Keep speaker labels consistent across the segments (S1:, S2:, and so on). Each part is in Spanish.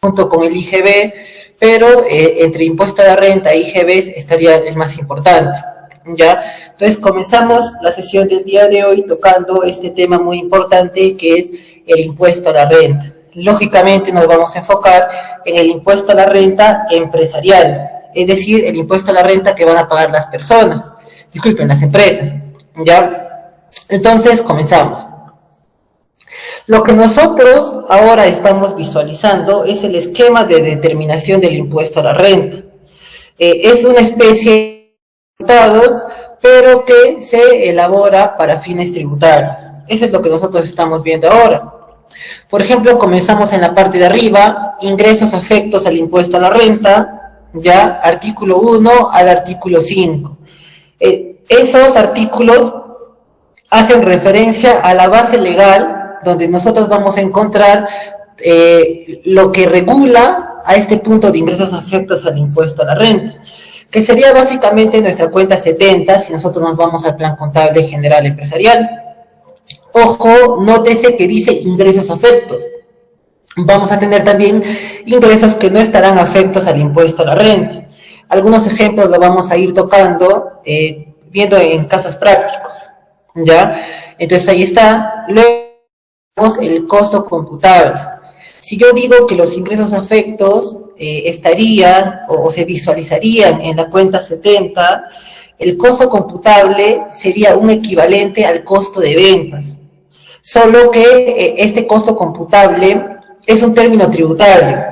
S1: junto con el IGB, pero entre impuesto a la renta e IGB estaría el más importante, ¿ya? Entonces comenzamos la sesión del día de hoy tocando este tema muy importante que es el impuesto a la renta. Lógicamente nos vamos a enfocar en el impuesto a la renta empresarial, es decir, el impuesto a la renta que van a pagar las personas, disculpen, las empresas, ¿ya? Entonces comenzamos. Lo que nosotros ahora estamos visualizando es el esquema de determinación del impuesto a la renta. Es una especie de resultados, pero que se elabora para fines tributarios. Eso es lo que nosotros estamos viendo ahora. Por ejemplo, comenzamos en la parte de arriba, ingresos afectos al impuesto a la renta, ya, artículo 1 al artículo 5. Esos artículos hacen referencia a la base legal donde nosotros vamos a encontrar lo que regula a este punto de ingresos afectos al impuesto a la renta, que sería básicamente nuestra cuenta 70 si nosotros nos vamos al plan contable general empresarial. Ojo, nótese que dice ingresos afectos. Vamos a tener también ingresos que no estarán afectos al impuesto a la renta. Algunos ejemplos los vamos a ir tocando, viendo en casos prácticos, ¿ya? Entonces ahí está. Luego el costo computable. Si yo digo que los ingresos afectos estarían o se visualizarían en la cuenta 70, el costo computable sería un equivalente al costo de ventas. Solo que este costo computable es un término tributario.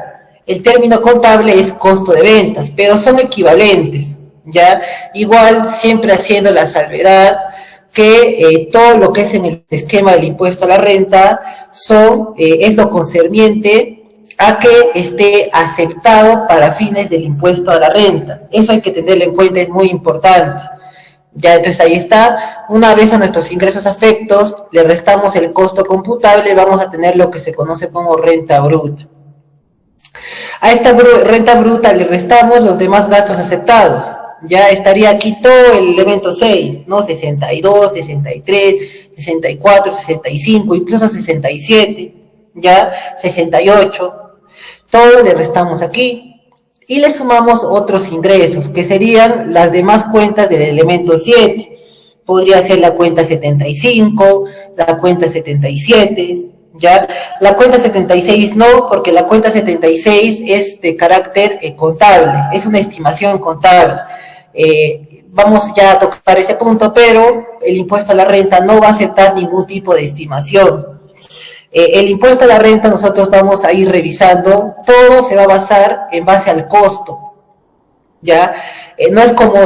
S1: El término contable es costo de ventas, pero son equivalentes, ¿ya? Igual, siempre haciendo la salvedad que todo lo que es en el esquema del impuesto a la renta es lo concerniente a que esté aceptado para fines del impuesto a la renta. Eso hay que tenerlo en cuenta, es muy importante. Ya, entonces ahí está. Una vez a nuestros ingresos afectos le restamos el costo computable, vamos a tener lo que se conoce como renta bruta. A esta renta bruta le restamos los demás gastos aceptados. Ya estaría aquí todo el elemento 6, ¿no? 62, 63, 64, 65, incluso 67, ya, 68. Todo le restamos aquí. Y le sumamos otros ingresos, que serían las demás cuentas del elemento 7. Podría ser la cuenta 75, la cuenta 77, ¿ya? La cuenta 76 no, porque la cuenta 76 es de carácter contable, es una estimación contable. Vamos ya a tocar ese punto, pero el impuesto a la renta no va a aceptar ningún tipo de estimación. El impuesto a la renta nosotros vamos a ir revisando, todo se va a basar en base al costo, ¿ya? No es como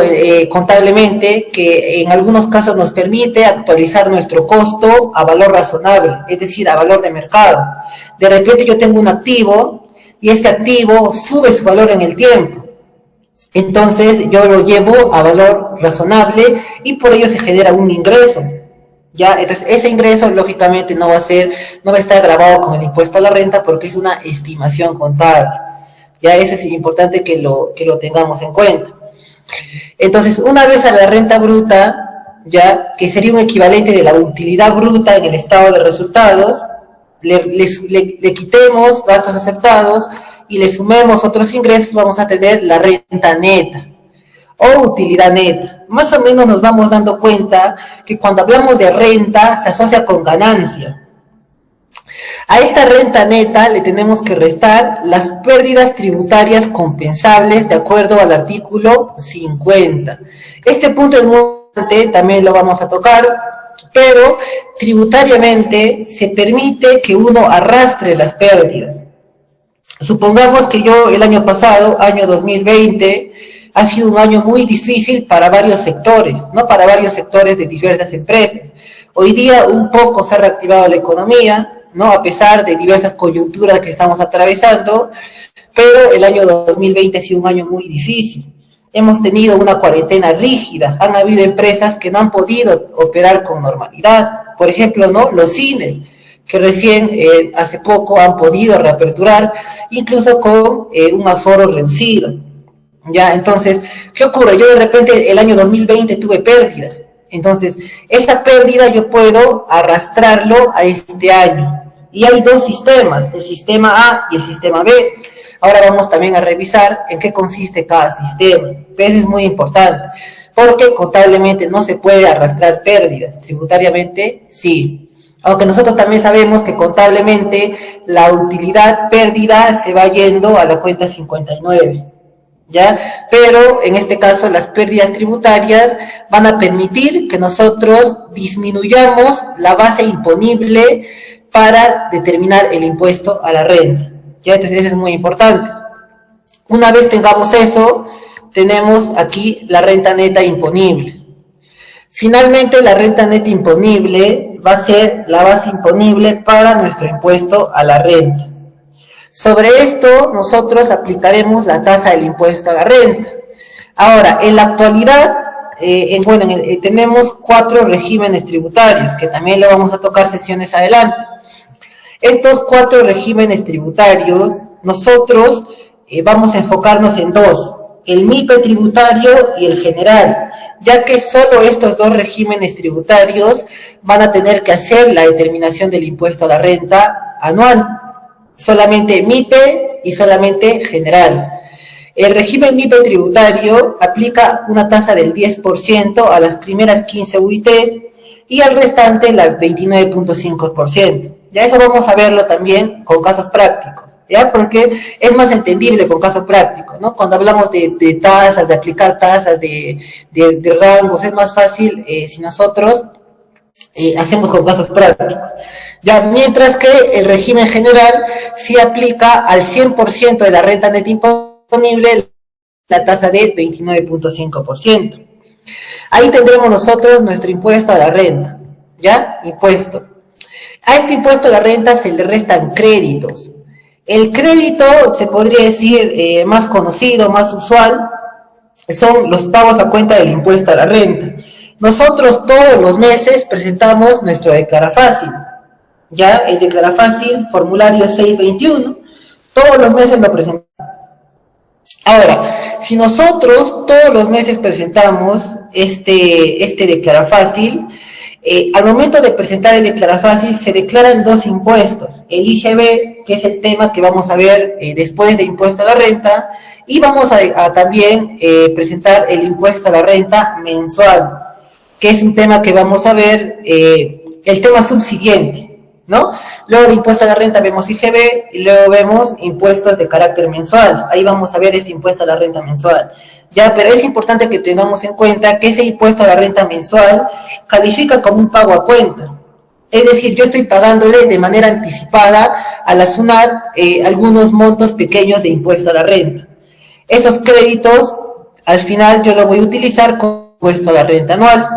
S1: contablemente, que en algunos casos nos permite actualizar nuestro costo a valor razonable, es decir, a valor de mercado. De repente yo tengo un activo y este activo sube su valor en el tiempo. Entonces yo lo llevo a valor razonable y por ello se genera un ingreso, ¿ya? Entonces ese ingreso lógicamente no va a estar grabado con el impuesto a la renta porque es una estimación contable. Ya eso es importante que lo tengamos en cuenta. Entonces, una vez a la renta bruta, ya, que sería un equivalente de la utilidad bruta en el estado de resultados, le quitemos gastos aceptados y le sumemos otros ingresos, vamos a tener la renta neta o utilidad neta. Más o menos nos vamos dando cuenta que cuando hablamos de renta se asocia con ganancia. A esta renta neta le tenemos que restar las pérdidas tributarias compensables de acuerdo al artículo 50. Este punto es muy importante, también lo vamos a tocar, pero tributariamente se permite que uno arrastre las pérdidas. Supongamos que yo el año pasado, año 2020, ha sido un año muy difícil para varios sectores, ¿no? Para varios sectores de diversas empresas. Hoy día un poco se ha reactivado la economía, ¿no? A pesar de diversas coyunturas que estamos atravesando, pero el año 2020 ha sido un año muy difícil. Hemos tenido una cuarentena rígida, han habido empresas que no han podido operar con normalidad. Por ejemplo, ¿no? Los cines, que recién hace poco han podido reaperturar, incluso con un aforo reducido. Ya, entonces, ¿qué ocurre? Yo de repente el año 2020 tuve pérdida. Entonces, esa pérdida yo puedo arrastrarlo a este año. Y hay dos sistemas, el sistema A y el sistema B. Ahora vamos también a revisar en qué consiste cada sistema. Eso es muy importante, porque contablemente no se puede arrastrar pérdidas, tributariamente sí. Aunque nosotros también sabemos que contablemente la utilidad pérdida se va yendo a la cuenta 59. ¿Ya? Pero en este caso las pérdidas tributarias van a permitir que nosotros disminuyamos la base imponible para determinar el impuesto a la renta. ¿Ya? Entonces eso es muy importante. Una vez tengamos eso, tenemos aquí la renta neta imponible. Finalmente, la renta neta imponible va a ser la base imponible para nuestro impuesto a la renta. Sobre esto, nosotros aplicaremos la tasa del impuesto a la renta. Ahora, en la actualidad, tenemos 4 regímenes tributarios, que también lo vamos a tocar sesiones adelante. Estos 4 regímenes tributarios, nosotros vamos a enfocarnos en 2, el MIPE tributario y el general, ya que solo estos 2 regímenes tributarios van a tener que hacer la determinación del impuesto a la renta anual. Solamente MIPE y solamente general. El régimen MIPE tributario aplica una tasa del 10% a las primeras 15 UITs y al restante la 29.5%. Ya eso vamos a verlo también con casos prácticos, ¿ya? Porque es más entendible con casos prácticos, ¿no? Cuando hablamos de tasas, de aplicar tasas, de rangos, es más fácil si nosotros hacemos con casos prácticos. Ya, mientras que el régimen general sí aplica al 100% de la renta neta imponible la tasa de 29.5%. Ahí tendremos nosotros nuestro impuesto a la renta, ¿ya? Impuesto. A este impuesto a la renta se le restan créditos. El crédito, se podría decir, más conocido, más usual, son los pagos a cuenta del impuesto a la renta. Nosotros todos los meses presentamos nuestro Declarafácil, ya el Declarafácil, formulario 621, todos los meses lo presentamos. Ahora, si nosotros todos los meses presentamos este Declarafácil, al momento de presentar el Declarafácil se declaran 2 impuestos, el IGB, que es el tema que vamos a ver después de impuesto a la renta, y vamos a también presentar el impuesto a la renta mensual, que es un tema que vamos a ver, el tema subsiguiente, ¿no? Luego de impuesto a la renta vemos IGB y luego vemos impuestos de carácter mensual. Ahí vamos a ver este impuesto a la renta mensual. Ya, pero es importante que tengamos en cuenta que ese impuesto a la renta mensual califica como un pago a cuenta. Es decir, yo estoy pagándole de manera anticipada a la SUNAT algunos montos pequeños de impuesto a la renta. Esos créditos, al final yo lo voy a utilizar como impuesto a la renta anual,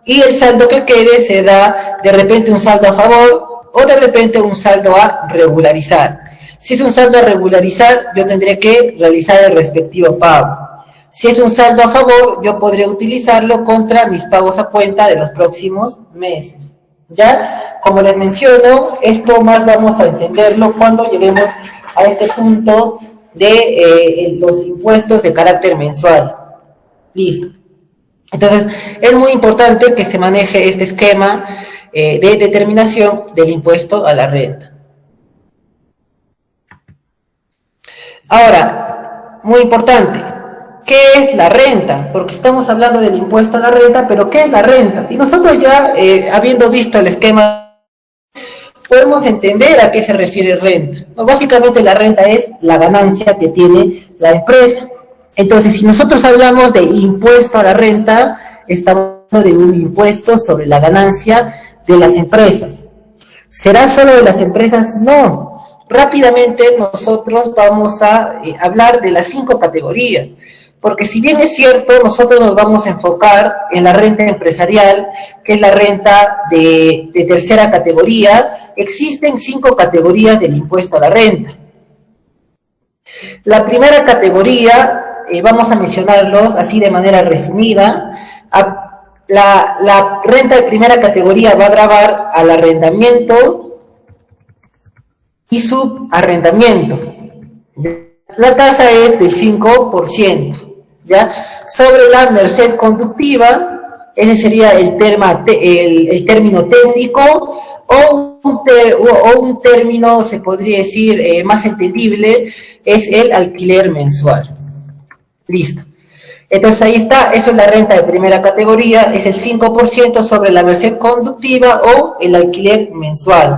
S1: y el saldo que quede se da de repente un saldo a favor o de repente un saldo a regularizar. Si es un saldo a regularizar, yo tendré que realizar el respectivo pago. Si es un saldo a favor, yo podré utilizarlo contra mis pagos a cuenta de los próximos meses. ¿Ya? Como les menciono, esto más vamos a entenderlo cuando lleguemos a este punto de los impuestos de carácter mensual. Listo. Entonces, es muy importante que se maneje este esquema de determinación del impuesto a la renta. Ahora, muy importante, ¿qué es la renta? Porque estamos hablando del impuesto a la renta, pero ¿qué es la renta? Y nosotros ya, habiendo visto el esquema, podemos entender a qué se refiere renta. No, básicamente la renta es la ganancia que tiene la empresa. Entonces, si nosotros hablamos de impuesto a la renta, estamos hablando de un impuesto sobre la ganancia de las empresas. ¿Será solo de las empresas? No. Rápidamente nosotros vamos a hablar de las 5 categorías, porque si bien es cierto, nosotros nos vamos a enfocar en la renta empresarial, que es la renta de tercera categoría, existen 5 categorías del impuesto a la renta. La primera categoría, vamos a mencionarlos así de manera resumida. La renta de primera categoría va a gravar al arrendamiento y subarrendamiento. La tasa es del 5%, ¿ya? Sobre la merced conductiva, ese sería el término técnico, o o un término, se podría decir, más entendible, es el alquiler mensual. Listo. Entonces ahí está, eso es la renta de primera categoría, es el 5% sobre la merced conductiva o el alquiler mensual.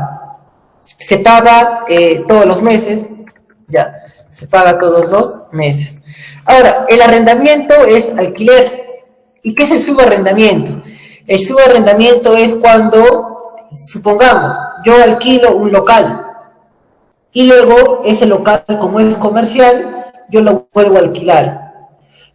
S1: Se paga todos los meses, ya, se paga todos los meses. Ahora, el arrendamiento es alquiler. ¿Y qué es el subarrendamiento? El subarrendamiento es cuando, supongamos, yo alquilo un local y luego ese local, como es comercial, yo lo vuelvo a alquilar.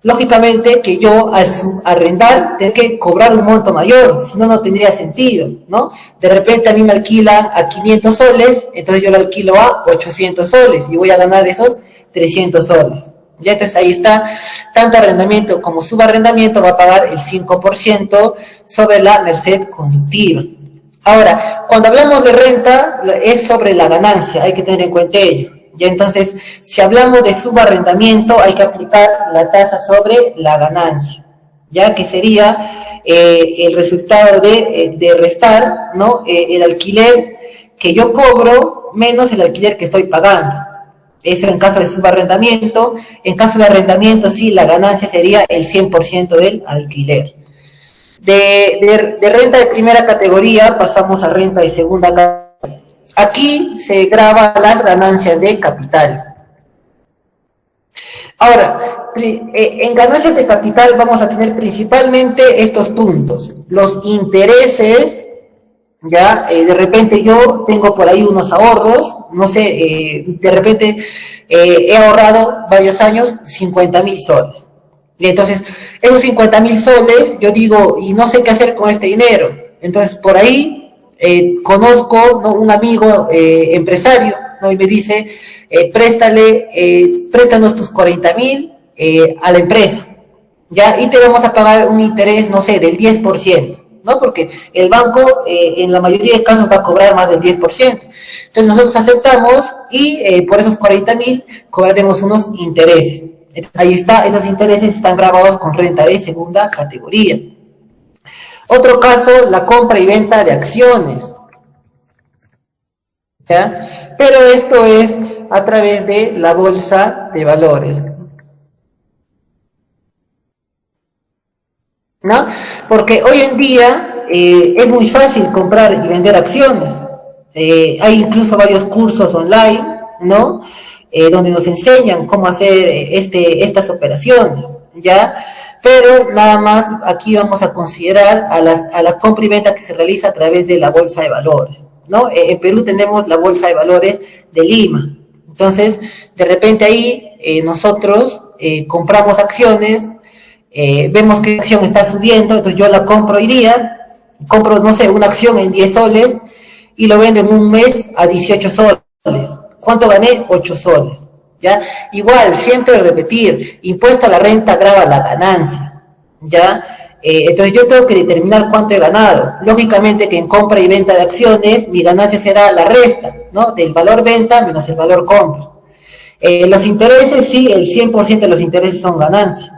S1: Lógicamente que yo al arrendar tengo que cobrar un monto mayor, si no, no tendría sentido, ¿no? De repente a mí me alquila a 500 soles, entonces yo lo alquilo a 800 soles y voy a ganar esos 300 soles. Ya entonces ahí está, tanto arrendamiento como subarrendamiento va a pagar el 5% sobre la merced conductiva. Ahora, cuando hablamos de renta, es sobre la ganancia, hay que tener en cuenta ello. Ya entonces, si hablamos de subarrendamiento, hay que aplicar la tasa sobre la ganancia, ya que sería el resultado de restar, ¿no? El alquiler que yo cobro menos el alquiler que estoy pagando. Eso en caso de subarrendamiento. En caso de arrendamiento, sí, la ganancia sería el 100% del alquiler. De renta de primera categoría pasamos a renta de segunda categoría. Aquí se graban las ganancias de capital. Ahora, en ganancias de capital vamos a tener principalmente estos puntos. Los intereses, ya, de repente yo tengo por ahí unos ahorros, no sé, de repente he ahorrado varios años 50.000 soles. Y entonces, esos 50.000 soles, yo digo, y no sé qué hacer con este dinero. Entonces, por ahí conozco, ¿no?, un amigo empresario, ¿no?, y me dice, préstanos tus 40.000 a la empresa, ¿ya? Y te vamos a pagar un interés, no sé, del 10%. ¿No? Porque el banco en la mayoría de casos va a cobrar más del 10%. Entonces nosotros aceptamos y por esos 40.000 cobraremos unos intereses. Ahí está, esos intereses están grabados con renta de segunda categoría. Otro caso, la compra y venta de acciones. ¿Ya? Pero esto es a través de la bolsa de valores, ¿no? Porque hoy en día es muy fácil comprar y vender acciones. Hay incluso varios cursos online, ¿no? Donde nos enseñan cómo hacer estas operaciones, ¿ya? Pero nada más aquí vamos a considerar a la compra y venta que se realiza a través de la bolsa de valores, ¿no? En Perú tenemos la bolsa de valores de Lima. Entonces, de repente ahí nosotros compramos acciones. Vemos que la acción está subiendo, entonces yo la compro hoy día, compro, no sé, una acción en 10 soles y lo vendo en un mes a 18 soles. ¿Cuánto gané? 8 soles. ¿Ya? Igual, siempre repetir, impuesto a la renta grava la ganancia. ¿Ya? Entonces yo tengo que determinar cuánto he ganado. Lógicamente que en compra y venta de acciones, mi ganancia será la resta, ¿no?, del valor venta menos el valor compra. Los intereses, sí, el 100% de los intereses son ganancias.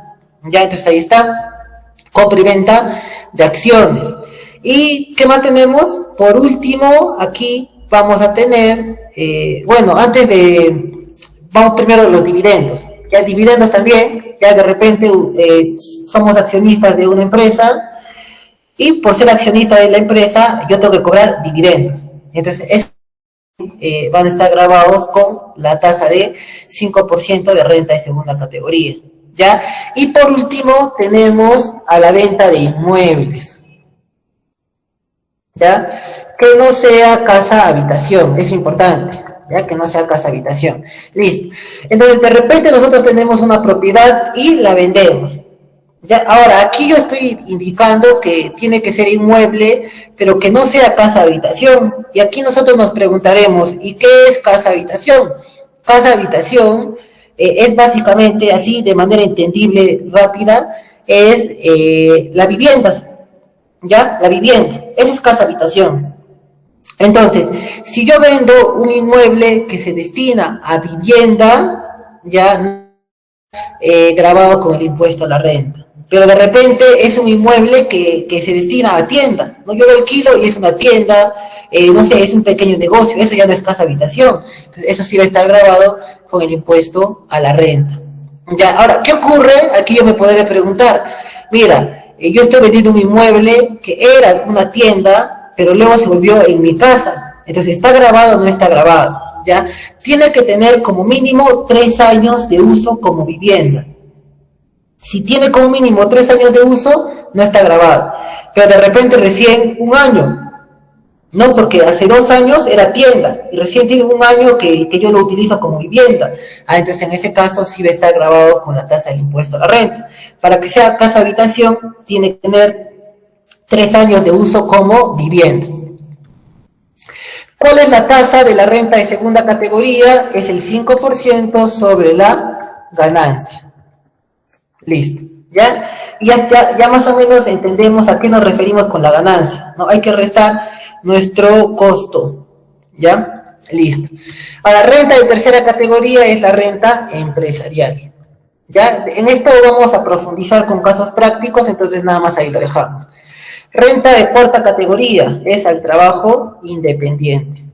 S1: Ya, entonces ahí está, compra y venta de acciones. ¿Y qué más tenemos? Por último, aquí vamos a tener, bueno, vamos primero a los dividendos. Ya dividendos también, ya de repente somos accionistas de una empresa y por ser accionista de la empresa yo tengo que cobrar dividendos. Entonces, van a estar grabados con la tasa de 5% de renta de segunda categoría. ¿Ya? Y por último tenemos a la venta de inmuebles, ¿ya? Que no sea casa habitación, es importante, ¿ya? Que no sea casa habitación. Listo. Entonces de repente nosotros tenemos una propiedad y la vendemos, ¿ya? Ahora aquí yo estoy indicando que tiene que ser inmueble, pero que no sea casa habitación. Y aquí nosotros nos preguntaremos, ¿y qué es casa habitación? Casa habitación es básicamente, así de manera entendible, rápida, es la vivienda, ¿ya? La vivienda, esa es casa habitación. Entonces, si yo vendo un inmueble que se destina a vivienda, ya grabado con el impuesto a la renta, pero de repente es un inmueble que se destina a tienda, ¿no? Yo lo alquilo y es una tienda, no sé, es un pequeño negocio, eso ya no es casa habitación, entonces eso sí va a estar grabado con el impuesto a la renta. Ya, ahora, ¿qué ocurre? Aquí yo me podré preguntar, mira, yo estoy vendiendo un inmueble que era una tienda, pero luego se volvió en mi casa, entonces ¿está grabado o no está grabado? ¿Ya? Tiene que tener como mínimo 3 años de uso como vivienda. Si tiene como mínimo 3 años de uso, no está grabado. Pero de repente recién 1 año, no, porque hace 2 años era tienda, y recién tiene 1 año que yo lo utilizo como vivienda. Entonces en ese caso sí va a estar grabado con la tasa del impuesto a la renta. Para que sea casa habitación, tiene que tener 3 años de uso como vivienda. ¿Cuál es la tasa de la renta de segunda categoría? Es el 5% sobre la ganancia. Listo, ¿ya? Y ya más o menos entendemos a qué nos referimos con la ganancia, ¿no? Hay que restar nuestro costo, ¿ya? Listo. Ahora, renta de tercera categoría es la renta empresarial, ¿ya? En esto vamos a profundizar con casos prácticos, entonces nada más ahí lo dejamos. Renta de cuarta categoría es al trabajo independiente.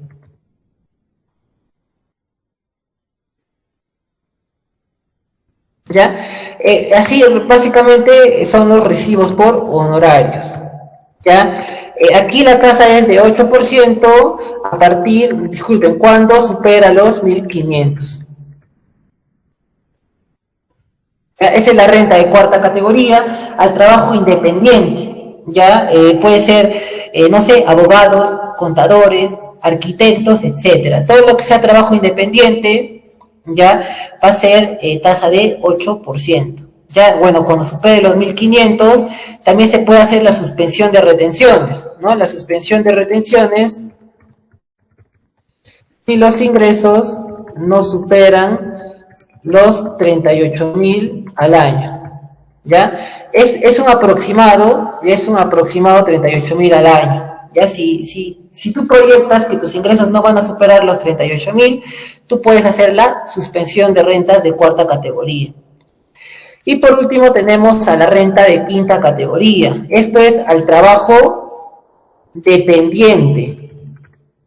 S1: ¿Ya? Así básicamente son los recibos por honorarios. ¿Ya? Aquí la tasa es de 8% a partir, disculpen, cuando supera los 1.500. Esa es la renta de cuarta categoría al trabajo independiente. ¿Ya? Puede ser, no sé, abogados, contadores, arquitectos, etcétera. Todo lo que sea trabajo independiente, ya va a ser tasa de 8%. Ya, bueno, cuando supere los 1.500, también se puede hacer la suspensión de retenciones, ¿no? La suspensión de retenciones, si los ingresos no superan los 38.000 al año. ¿Ya? Es un aproximado 38.000 al año. ¿Ya? Si tú proyectas que tus ingresos no van a superar los 38.000, tú puedes hacer la suspensión de rentas de cuarta categoría. Y por último tenemos a la renta de quinta categoría. Esto es al trabajo dependiente.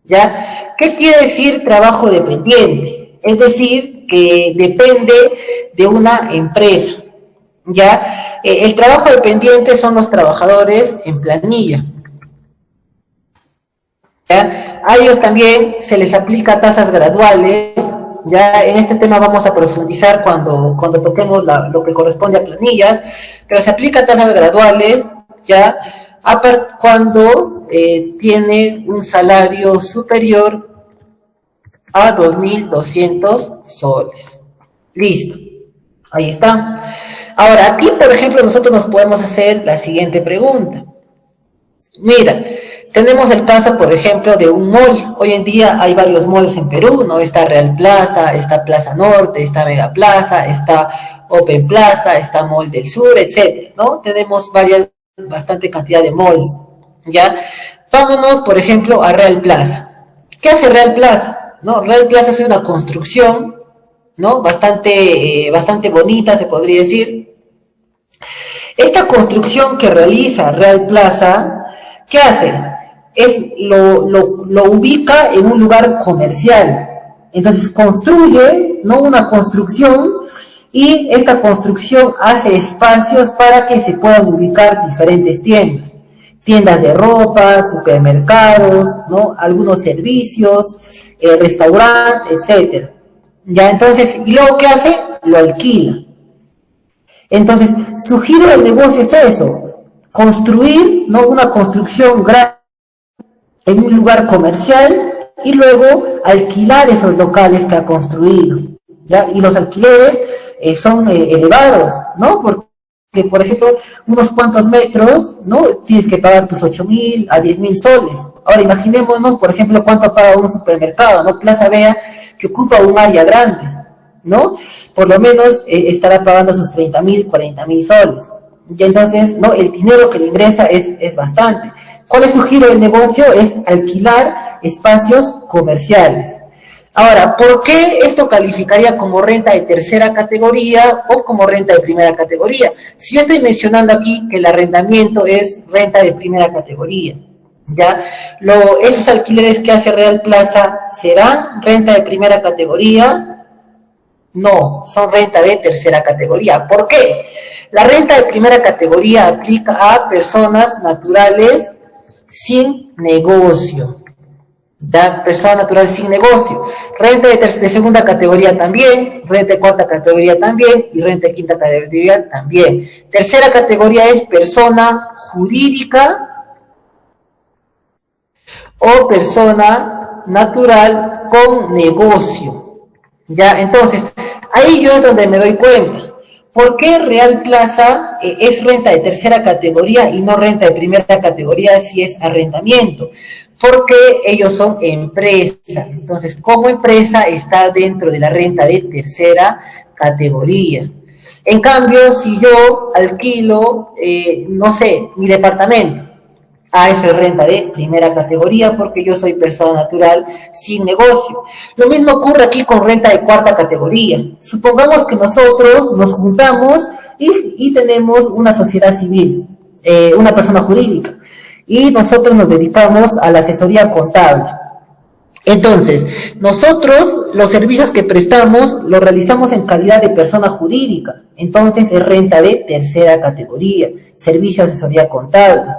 S1: ¿Ya? ¿Qué quiere decir trabajo dependiente? Es decir, que depende de una empresa. ¿Ya? El trabajo dependiente son los trabajadores en planilla. ¿Ya? A ellos también se les aplica tasas graduales. Ya en este tema vamos a profundizar cuando toquemos lo que corresponde a planillas, pero se aplica tasas graduales, ya, cuando tiene un salario superior a 2.200 soles. Listo, ahí está. Ahora, aquí, por ejemplo, nosotros nos podemos hacer la siguiente pregunta. Mira, tenemos el caso, por ejemplo, de un mall. Hoy en día hay varios malls en Perú, ¿no? Está Real Plaza, está Plaza Norte, está Mega Plaza, está Open Plaza, está Mall del Sur, etcétera, ¿no? Tenemos bastante cantidad de malls, ¿ya? Vámonos, por ejemplo, a Real Plaza. ¿Qué hace Real Plaza? ¿No? Real Plaza es una construcción, ¿no? Bastante bonita, se podría decir. Esta construcción que realiza Real Plaza, ¿qué hace? Lo ubica en un lugar comercial. Entonces construye, ¿no? Una construcción, y esta construcción hace espacios para que se puedan ubicar diferentes tiendas. Tiendas de ropa, supermercados, ¿no? Algunos servicios, restaurantes, etcétera. Ya, entonces, ¿y luego qué hace? Lo alquila. Entonces, su giro del negocio es eso, construir, ¿no? Una construcción grande en un lugar comercial y luego alquilar esos locales que ha construido, ¿ya? Y los alquileres son elevados, ¿no? Porque, por ejemplo, unos cuantos metros, ¿no? Tienes que pagar tus 8.000 a 10.000 soles. Ahora imaginémonos, por ejemplo, cuánto paga un supermercado, ¿no? Plaza Vea, que ocupa un área grande, ¿no? Por lo menos estará pagando sus 30.000, 40.000 soles. Y entonces, ¿no? El dinero que le ingresa es bastante. ¿Cuál es su giro del negocio? Es alquilar espacios comerciales. Ahora, ¿por qué esto calificaría como renta de tercera categoría o como renta de primera categoría? Si yo estoy mencionando aquí que el arrendamiento es renta de primera categoría, ¿ya? Esos alquileres que hace Real Plaza, ¿serán renta de primera categoría? No, son renta de tercera categoría. ¿Por qué? La renta de primera categoría aplica a personas naturales sin negocio. Da persona natural sin negocio. Renta de segunda categoría también, renta de cuarta categoría también y renta de quinta categoría también. Tercera categoría es persona jurídica o persona natural con negocio. Ya, entonces, ahí yo es donde me doy cuenta. ¿Por qué Real Plaza es renta de tercera categoría y no renta de primera categoría si es arrendamiento? Porque ellos son empresas. Entonces, como empresa está dentro de la renta de tercera categoría. En cambio, si yo alquilo, no sé, mi departamento, eso es renta de primera categoría porque yo soy persona natural sin negocio. Lo mismo ocurre aquí con renta de cuarta categoría. Supongamos que nosotros nos juntamos y tenemos una sociedad civil, una persona jurídica, y nosotros nos dedicamos a la asesoría contable. Entonces, nosotros los servicios que prestamos los realizamos en calidad de persona jurídica. Entonces es renta de tercera categoría, servicio de asesoría contable.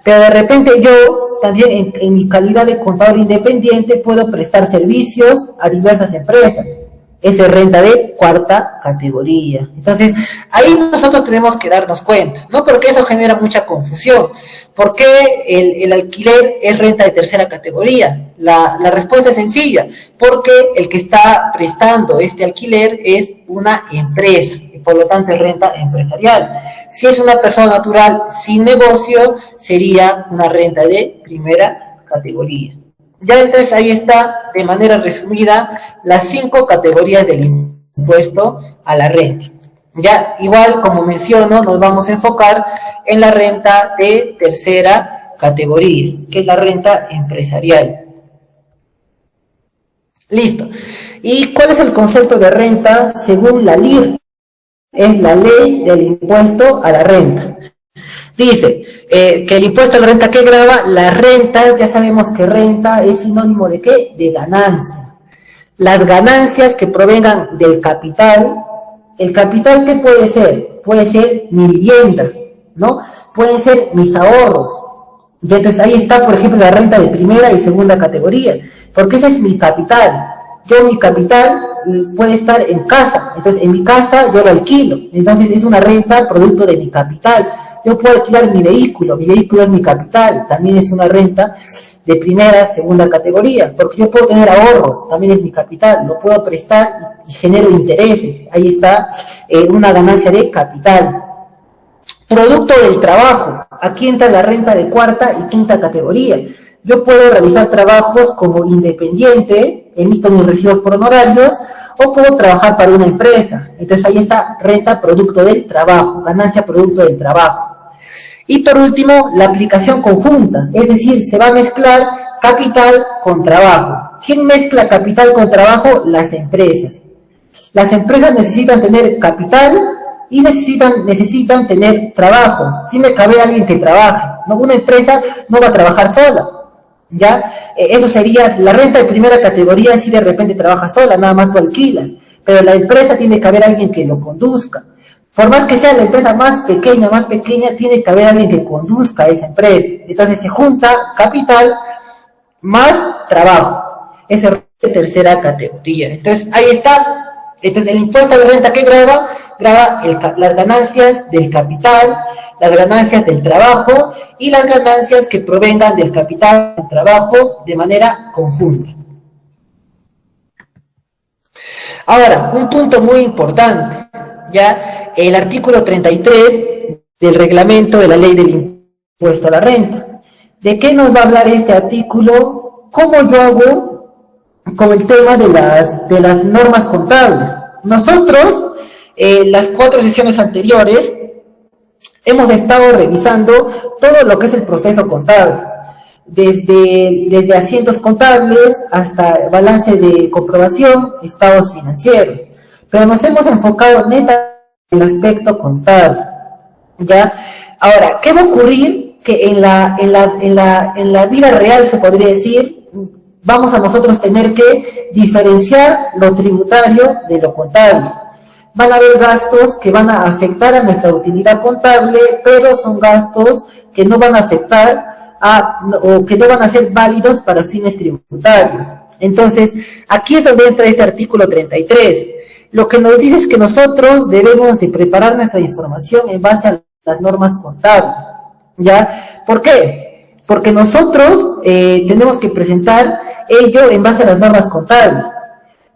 S1: Pero de repente yo también en mi calidad de contador independiente puedo prestar servicios a diversas empresas. Esa es renta de cuarta categoría. Entonces, ahí nosotros tenemos que darnos cuenta, ¿no? Porque eso genera mucha confusión. ¿Por qué el alquiler es renta de tercera categoría? La respuesta es sencilla, porque el que está prestando este alquiler es una empresa, y por lo tanto es renta empresarial. Si es una persona natural sin negocio, sería una renta de primera categoría. Ya entonces ahí está, de manera resumida, las 5 categorías del impuesto a la renta. Ya, igual, como menciono, nos vamos a enfocar en la renta de tercera categoría, que es la renta empresarial. Listo. ¿Y cuál es el concepto de renta según la LIR? Es la ley del impuesto a la renta. Dice que el impuesto a la renta que grava, las rentas, ya sabemos que renta es sinónimo de ¿qué? De ganancia. Las ganancias que provengan del capital, el capital ¿qué puede ser? Puede ser mi vivienda, ¿no? Pueden ser mis ahorros. Y entonces ahí está, por ejemplo, la renta de primera y segunda categoría, porque ese es mi capital. Mi capital puede estar en casa, entonces en mi casa yo lo alquilo, entonces es una renta producto de mi capital. Yo puedo alquilar mi vehículo es mi capital, también es una renta de primera, segunda categoría, porque yo puedo tener ahorros, también es mi capital, lo puedo prestar y genero intereses, ahí está una ganancia de capital. Producto del trabajo, aquí entra la renta de cuarta y quinta categoría. Yo puedo realizar trabajos como independiente, emito mis recibos por honorarios, o puedo trabajar para una empresa. Entonces ahí está renta producto del trabajo, ganancia producto del trabajo. Y por último, la aplicación conjunta, es decir, se va a mezclar capital con trabajo. ¿Quién mezcla capital con trabajo? Las empresas. Las empresas necesitan tener capital y necesitan tener trabajo. Tiene que haber alguien que trabaje, ¿no? Una empresa no va a trabajar sola. ¿Ya? Eso sería la renta de primera categoría. Si de repente trabaja sola, nada más tú alquilas, pero la empresa tiene que haber alguien que lo conduzca. Por más que sea la empresa más pequeña, tiene que haber alguien que conduzca a esa empresa. Entonces se junta capital más trabajo. Esa es renta de tercera categoría. Entonces ahí está. Entonces el impuesto a la renta que grava las ganancias del capital, las ganancias del trabajo y las ganancias que provengan del capital del trabajo de manera conjunta. Ahora, un punto muy importante, ya el artículo 33 del reglamento de la ley del impuesto a la renta. ¿De qué nos va a hablar este artículo? ¿Cómo yo hago con el tema de las normas contables? Nosotros, las 4 sesiones anteriores, hemos estado revisando todo lo que es el proceso contable. desde asientos contables hasta balance de comprobación, estados financieros. Pero nos hemos enfocado netamente en el aspecto contable, ¿ya? Ahora, ¿qué va a ocurrir? Que en la vida real, se podría decir, vamos a nosotros tener que diferenciar lo tributario de lo contable. Van a haber gastos que van a afectar a nuestra utilidad contable, pero son gastos que no van a afectar o que no van a ser válidos para fines tributarios. Entonces, aquí es donde entra este artículo 33. Lo que nos dice es que nosotros debemos de preparar nuestra información en base a las normas contables, ¿ya? ¿Por qué? Porque nosotros tenemos que presentar ello en base a las normas contables.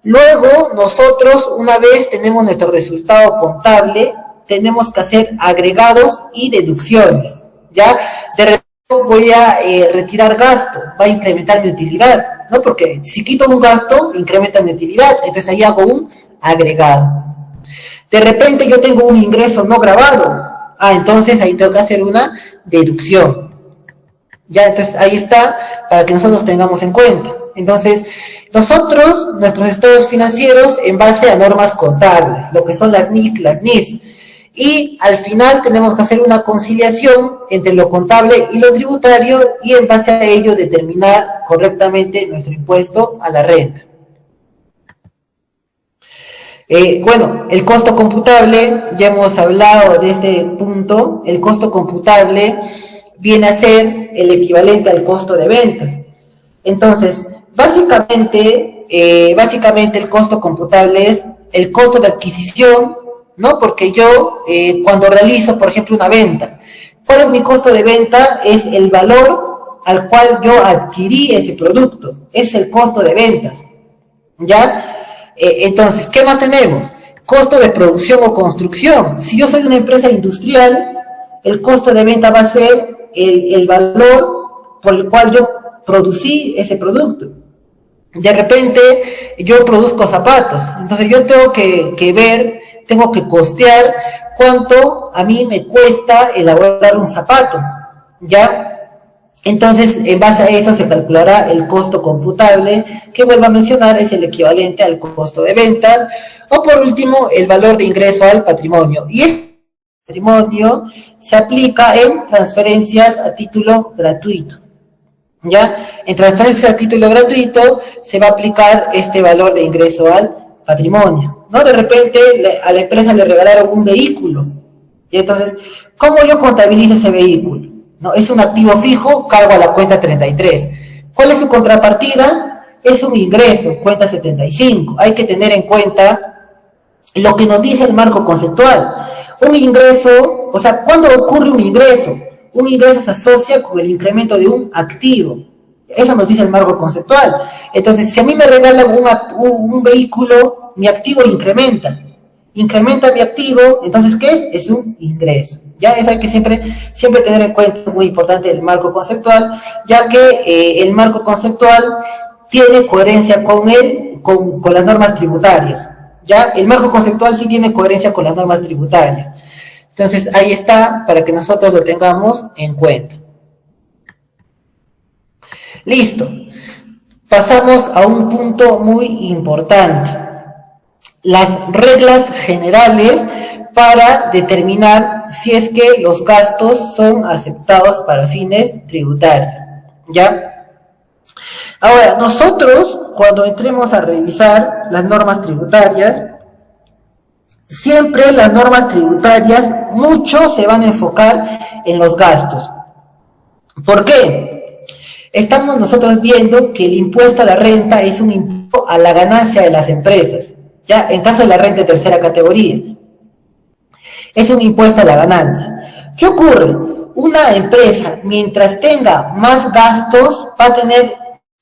S1: Luego, nosotros, una vez tenemos nuestro resultado contable, tenemos que hacer agregados y deducciones, ¿ya? De repente voy a retirar gasto, va a incrementar mi utilidad, ¿no? Porque si quito un gasto, incrementa mi utilidad, entonces ahí hago un agregado. De repente yo tengo un ingreso no grabado, entonces ahí tengo que hacer una deducción. Ya, entonces ahí está, para que nosotros tengamos en cuenta. Entonces, nosotros, nuestros estados financieros, en base a normas contables, lo que son las NIC, las NIF, y al final tenemos que hacer una conciliación entre lo contable y lo tributario, y en base a ello determinar correctamente nuestro impuesto a la renta. Bueno, el costo computable, ya hemos hablado de este punto. El costo computable viene a ser el equivalente al costo de ventas. Entonces, básicamente el costo computable es el costo de adquisición, ¿no? Porque yo, cuando realizo, por ejemplo, una venta, ¿cuál es mi costo de venta? Es el valor al cual yo adquirí ese producto. Es el costo de ventas, ¿ya? Entonces, ¿qué más tenemos? Costo de producción o construcción. Si yo soy una empresa industrial, el costo de venta va a ser el valor por el cual yo producí ese producto. De repente, yo produzco zapatos, entonces yo tengo que ver, tengo que costear cuánto a mí me cuesta elaborar un zapato, ¿ya? Entonces, en base a eso se calculará el costo computable, que vuelvo a mencionar es el equivalente al costo de ventas, o por último, el valor de ingreso al patrimonio. Y este patrimonio se aplica en transferencias a título gratuito, ¿ya? En transferencias a título gratuito se va a aplicar este valor de ingreso al patrimonio, ¿no? De repente a la empresa le regalaron un vehículo, y entonces, ¿cómo yo contabilizo ese vehículo? No, es un activo fijo, cargo a la cuenta 33. ¿Cuál es su contrapartida? Es un ingreso, cuenta 75. Hay que tener en cuenta lo que nos dice el marco conceptual. Un ingreso, o sea, ¿cuándo ocurre un ingreso? Un ingreso se asocia con el incremento de un activo. Eso nos dice el marco conceptual. Entonces, si a mí me regalan un vehículo, mi activo incrementa. Incrementa mi activo, entonces, ¿qué es? Es un ingreso. Ya, eso hay que siempre tener en cuenta, es muy importante el marco conceptual, ya que el marco conceptual tiene coherencia con las normas tributarias. Ya, el marco conceptual sí tiene coherencia con las normas tributarias. Entonces, ahí está, para que nosotros lo tengamos en cuenta. Listo. Pasamos a un punto muy importante. Las reglas generales para determinar si es que los gastos son aceptados para fines tributarios, ¿ya? Ahora, nosotros, cuando entremos a revisar las normas tributarias, siempre las normas tributarias, mucho se van a enfocar en los gastos. ¿Por qué? Estamos nosotros viendo que el impuesto a la renta es un impuesto a la ganancia de las empresas, ¿ya? En caso de la renta de tercera categoría. Es un impuesto a la ganancia. ¿Qué ocurre? Una empresa, mientras tenga más gastos, va a tener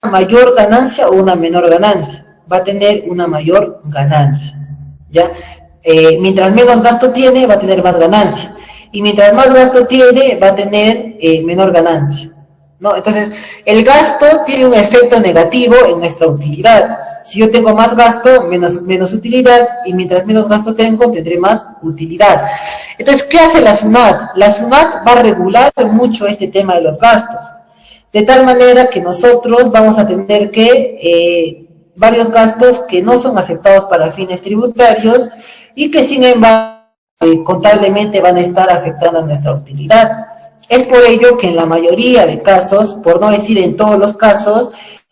S1: una mayor ganancia o una menor ganancia. Va a tener una mayor ganancia, ¿ya? Mientras menos gasto tiene, va a tener más ganancia. Y mientras más gasto tiene, va a tener menor ganancia, ¿no? Entonces, el gasto tiene un efecto negativo en nuestra utilidad. Si yo tengo más gasto, menos utilidad, y mientras menos gasto tengo, tendré más utilidad. Entonces, ¿qué hace la SUNAT? La SUNAT va a regular mucho este tema de los gastos. de tal manera que nosotros vamos a tener que varios gastos que no son aceptados para fines tributarios y que sin embargo contablemente van a estar afectando a nuestra utilidad. Es por ello que en la mayoría de casos, por no decir en todos los casos,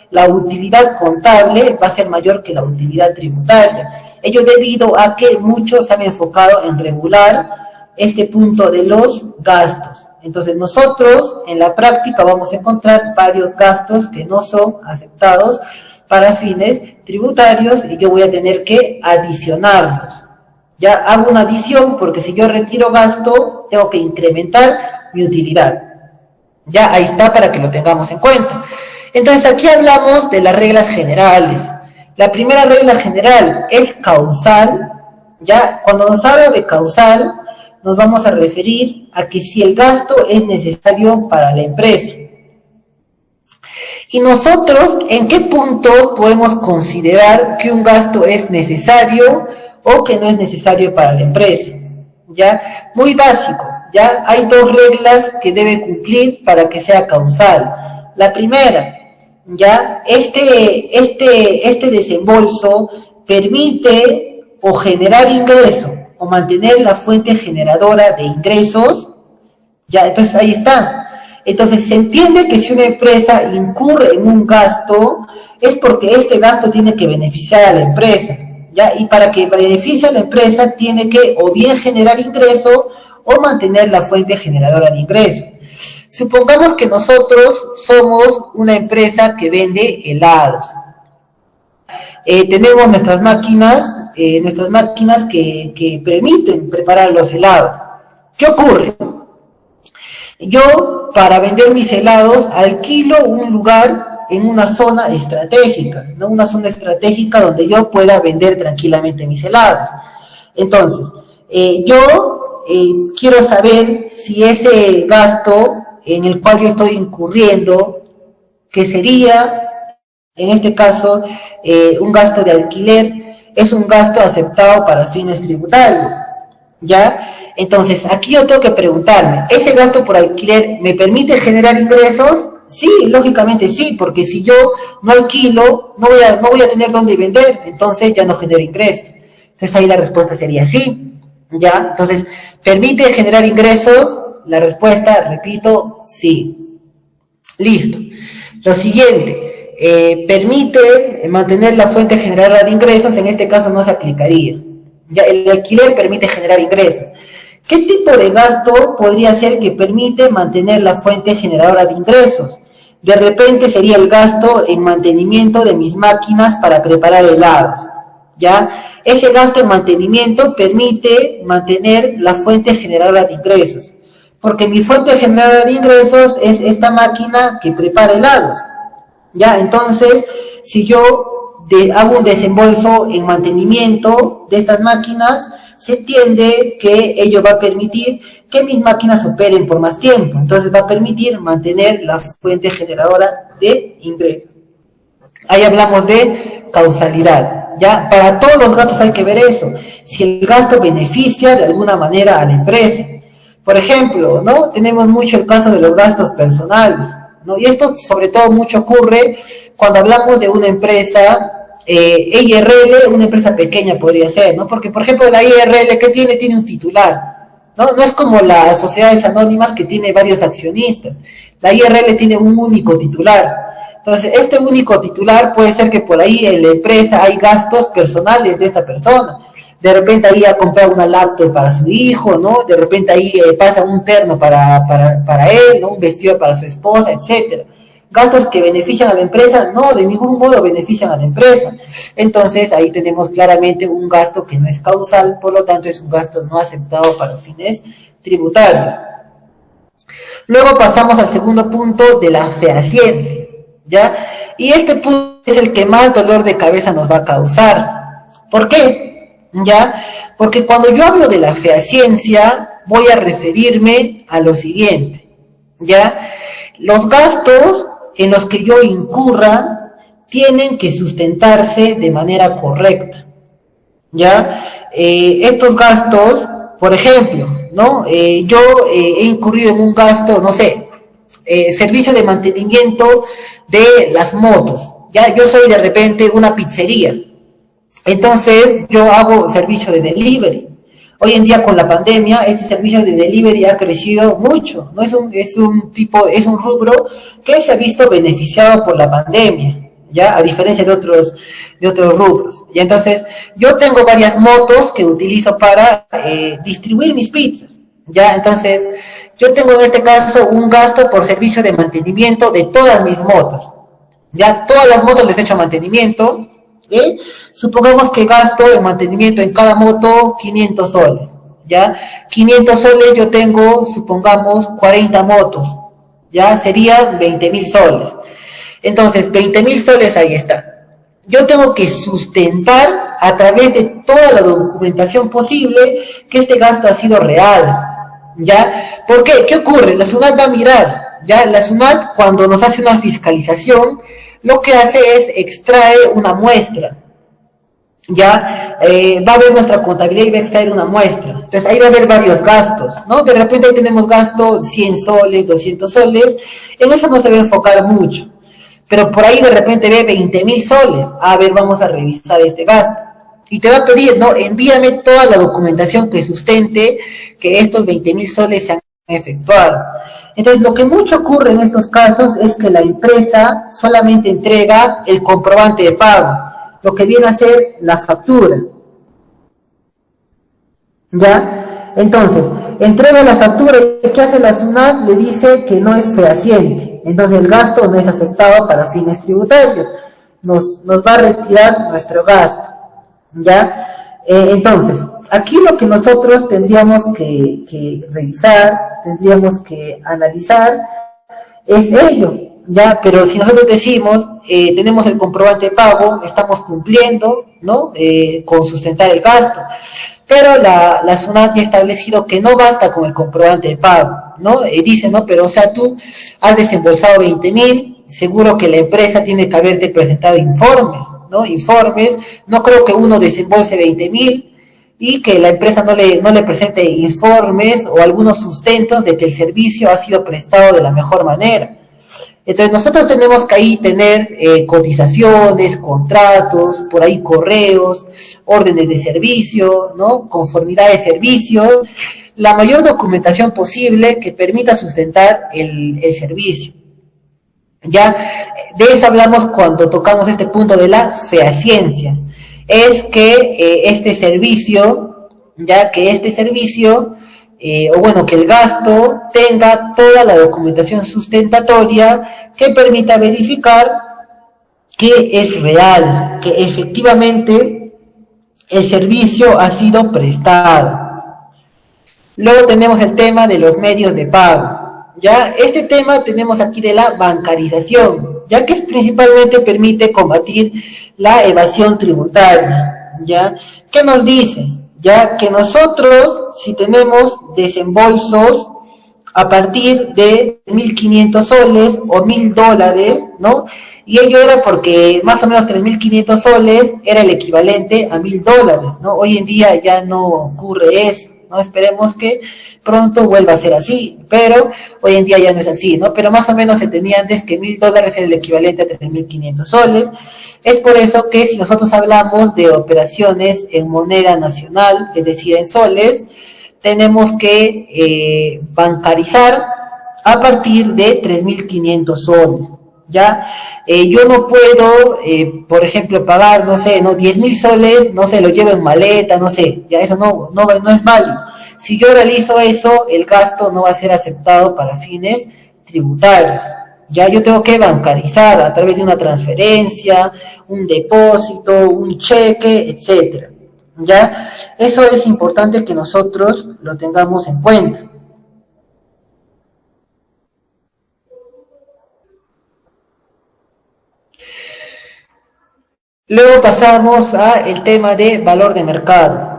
S1: la utilidad contable va a ser mayor que la utilidad tributaria. Ello debido a que muchos se han enfocado en regular este punto de los gastos. Entonces nosotros en la práctica vamos a encontrar varios gastos que no son aceptados para fines tributarios y yo voy a tener que adicionarlos. Ya hago una adición porque si yo retiro gasto, tengo que incrementar mi utilidad. Ya ahí está para que lo tengamos en cuenta. Entonces aquí hablamos de las reglas generales. La primera regla general es causal. Ya cuando nos habla de causal, nos vamos a referir a que si el gasto es necesario para la empresa. Y nosotros, ¿en qué punto podemos considerar que un gasto es necesario o que no es necesario para la empresa? ¿Ya? Muy básico, ¿ya? Hay dos reglas que debe cumplir para que sea causal. La primera, ¿ya? Este desembolso permite o generar ingreso o mantener la fuente generadora de ingresos, ¿ya? Entonces ahí está. Entonces se entiende que si una empresa incurre en un gasto, es porque este gasto tiene que beneficiar a la empresa, ¿ya? Y para que beneficie a la empresa, tiene que o bien generar ingreso o mantener la fuente generadora de ingresos. Supongamos que nosotros somos una empresa que vende helados. Tenemos nuestras máquinas que permiten preparar los helados. ¿Qué ocurre? Yo, para vender mis helados, alquilo un lugar en una zona estratégica, ¿no? Una zona estratégica donde yo pueda vender tranquilamente mis helados. Entonces, yo quiero saber si ese gasto en el cual yo estoy incurriendo, que sería, en este caso, un gasto de alquiler, es un gasto aceptado para fines tributarios, ¿ya? Entonces, aquí yo tengo que preguntarme, ¿ese gasto por alquiler me permite generar ingresos? Sí, lógicamente sí, porque si yo no alquilo, no voy a tener dónde vender, entonces ya no genero ingresos. Entonces ahí la respuesta sería sí, ¿ya? Entonces, ¿permite generar ingresos? La respuesta, repito, sí. Listo. Lo siguiente, permite mantener la fuente generadora de ingresos, en este caso no se aplicaría. Ya, el alquiler permite generar ingresos. ¿Qué tipo de gasto podría ser que permite mantener la fuente generadora de ingresos? De repente sería el gasto en mantenimiento de mis máquinas para preparar helados, ¿ya? Ese gasto en mantenimiento permite mantener la fuente generadora de ingresos, porque mi fuente generadora de ingresos es esta máquina que prepara helados, ¿ya? Entonces, si yo hago un desembolso en mantenimiento de estas máquinas, se entiende que ello va a permitir que mis máquinas operen por más tiempo. Entonces va a permitir mantener la fuente generadora de ingresos. Ahí hablamos de causalidad, ¿ya? Para todos los gastos hay que ver eso. Si el gasto beneficia de alguna manera a la empresa. Por ejemplo, ¿no? Tenemos mucho el caso de los gastos personales, ¿no? Y esto sobre todo mucho ocurre cuando hablamos de una empresa IRL, una empresa pequeña podría ser, ¿no? Porque, por ejemplo, la IRL, ¿qué tiene? Tiene un titular, ¿no? No es como las sociedades anónimas que tiene varios accionistas. La IRL tiene un único titular. Entonces, este único titular puede ser que por ahí en la empresa hay gastos personales de esta persona. De repente ahí ha comprado una laptop para su hijo, ¿no? De repente ahí pasa un terno para él, ¿no? Un vestido para su esposa, etcétera. Gastos que benefician a la empresa, no, de ningún modo benefician a la empresa. Entonces ahí tenemos claramente un gasto que no es causal, por lo tanto es un gasto no aceptado para fines tributarios. Luego pasamos al segundo punto de la fehaciencia, ¿ya? Y este punto es el que más dolor de cabeza nos va a causar. ¿Por qué? ¿Ya? Porque cuando yo hablo de la fehaciencia, voy a referirme a lo siguiente, ¿ya? Los gastos en los que yo incurra tienen que sustentarse de manera correcta, ¿ya? Estos gastos, por ejemplo, ¿no? Yo he incurrido en un gasto, no sé, servicio de mantenimiento de las motos. Ya, yo soy de repente una pizzería, entonces yo hago servicio de delivery. Hoy en día con la pandemia, este servicio de delivery ha crecido mucho, ¿no? Es un rubro que se ha visto beneficiado por la pandemia, ya, a diferencia de otros rubros. Y entonces, yo tengo varias motos que utilizo para distribuir mis pizzas, ya, entonces, yo tengo en este caso un gasto por servicio de mantenimiento de todas mis motos. Ya todas las motos les he hecho mantenimiento, ¿eh? Supongamos que gasto en mantenimiento en cada moto 500 soles, ¿ya? 500 soles yo tengo, supongamos, 40 motos, ¿ya? Serían 20.000 soles. Entonces, 20.000 soles ahí está. Yo tengo que sustentar a través de toda la documentación posible que este gasto ha sido real, ¿ya? ¿Por qué? ¿Qué ocurre? La SUNAT va a mirar, ¿ya? La SUNAT, cuando nos hace una fiscalización, lo que hace es extrae una muestra, ya, va a ver nuestra contabilidad y va a extraer una muestra. Entonces ahí va a haber varios gastos, ¿no? De repente ahí tenemos gasto 100 soles, 200 soles, en eso no se va a enfocar mucho, pero por ahí de repente ve 20.000 soles, a ver, vamos a revisar este gasto. Y te va a pedir, ¿no? Envíame toda la documentación que sustente que estos 20.000 soles se han efectuado. Entonces, lo que mucho ocurre en estos casos es que la empresa solamente entrega el comprobante de pago, lo que viene a ser la factura. ¿Ya? Entonces, entrega la factura y ¿qué hace la SUNAT? Le dice que no es fehaciente. Entonces, el gasto no es aceptado para fines tributarios. Nos va a retirar nuestro gasto. ¿Ya? Entonces, aquí lo que nosotros tendríamos que revisar, tendríamos que analizar, es ello, ¿ya? Pero si nosotros decimos, tenemos el comprobante de pago, estamos cumpliendo, ¿no? Con sustentar el gasto. Pero la SUNAT ya ha establecido que no basta con el comprobante de pago, ¿no? Dice, ¿no? Pero, o sea, tú has desembolsado 20.000, seguro que la empresa tiene que haberte presentado informes, ¿no? Informes, no creo que uno desembolse 20.000 y que la empresa no le presente informes o algunos sustentos de que el servicio ha sido prestado de la mejor manera. Entonces nosotros tenemos que ahí tener cotizaciones, contratos, por ahí correos, órdenes de servicio, ¿no? Conformidad de servicio, la mayor documentación posible que permita sustentar el servicio. Ya, de eso hablamos cuando tocamos este punto de la fehaciencia. Es que este servicio, ya que este servicio, o bueno, que el gasto tenga toda la documentación sustentatoria que permita verificar que es real, que efectivamente el servicio ha sido prestado. Luego tenemos el tema de los medios de pago. Ya, este tema tenemos aquí de la bancarización, ya que es principalmente permite combatir la evasión tributaria, ¿ya? ¿Qué nos dice? Ya que nosotros, si tenemos desembolsos a partir de 1.500 soles o $1.000, ¿no? Y ello era porque más o menos 3.500 soles era el equivalente a $1.000, ¿no? Hoy en día ya no ocurre eso, ¿no? Esperemos que pronto vuelva a ser así, pero hoy en día ya no es así, ¿no? Pero más o menos se tenía antes que $1.000 era el equivalente a 3.500 soles. Es por eso que si nosotros hablamos de operaciones en moneda nacional, es decir, en soles, tenemos que bancarizar a partir de 3.500 soles. ¿Ya? Yo no puedo, por ejemplo, pagar, no sé, no 10.000 soles, no sé, lo llevo en maleta, no sé, ya eso no es válido. Si yo realizo eso, el gasto no va a ser aceptado para fines tributarios. Ya yo tengo que bancarizar a través de una transferencia, un depósito, un cheque, etcétera. Ya, eso es importante que nosotros lo tengamos en cuenta. Luego pasamos a el tema de valor de mercado.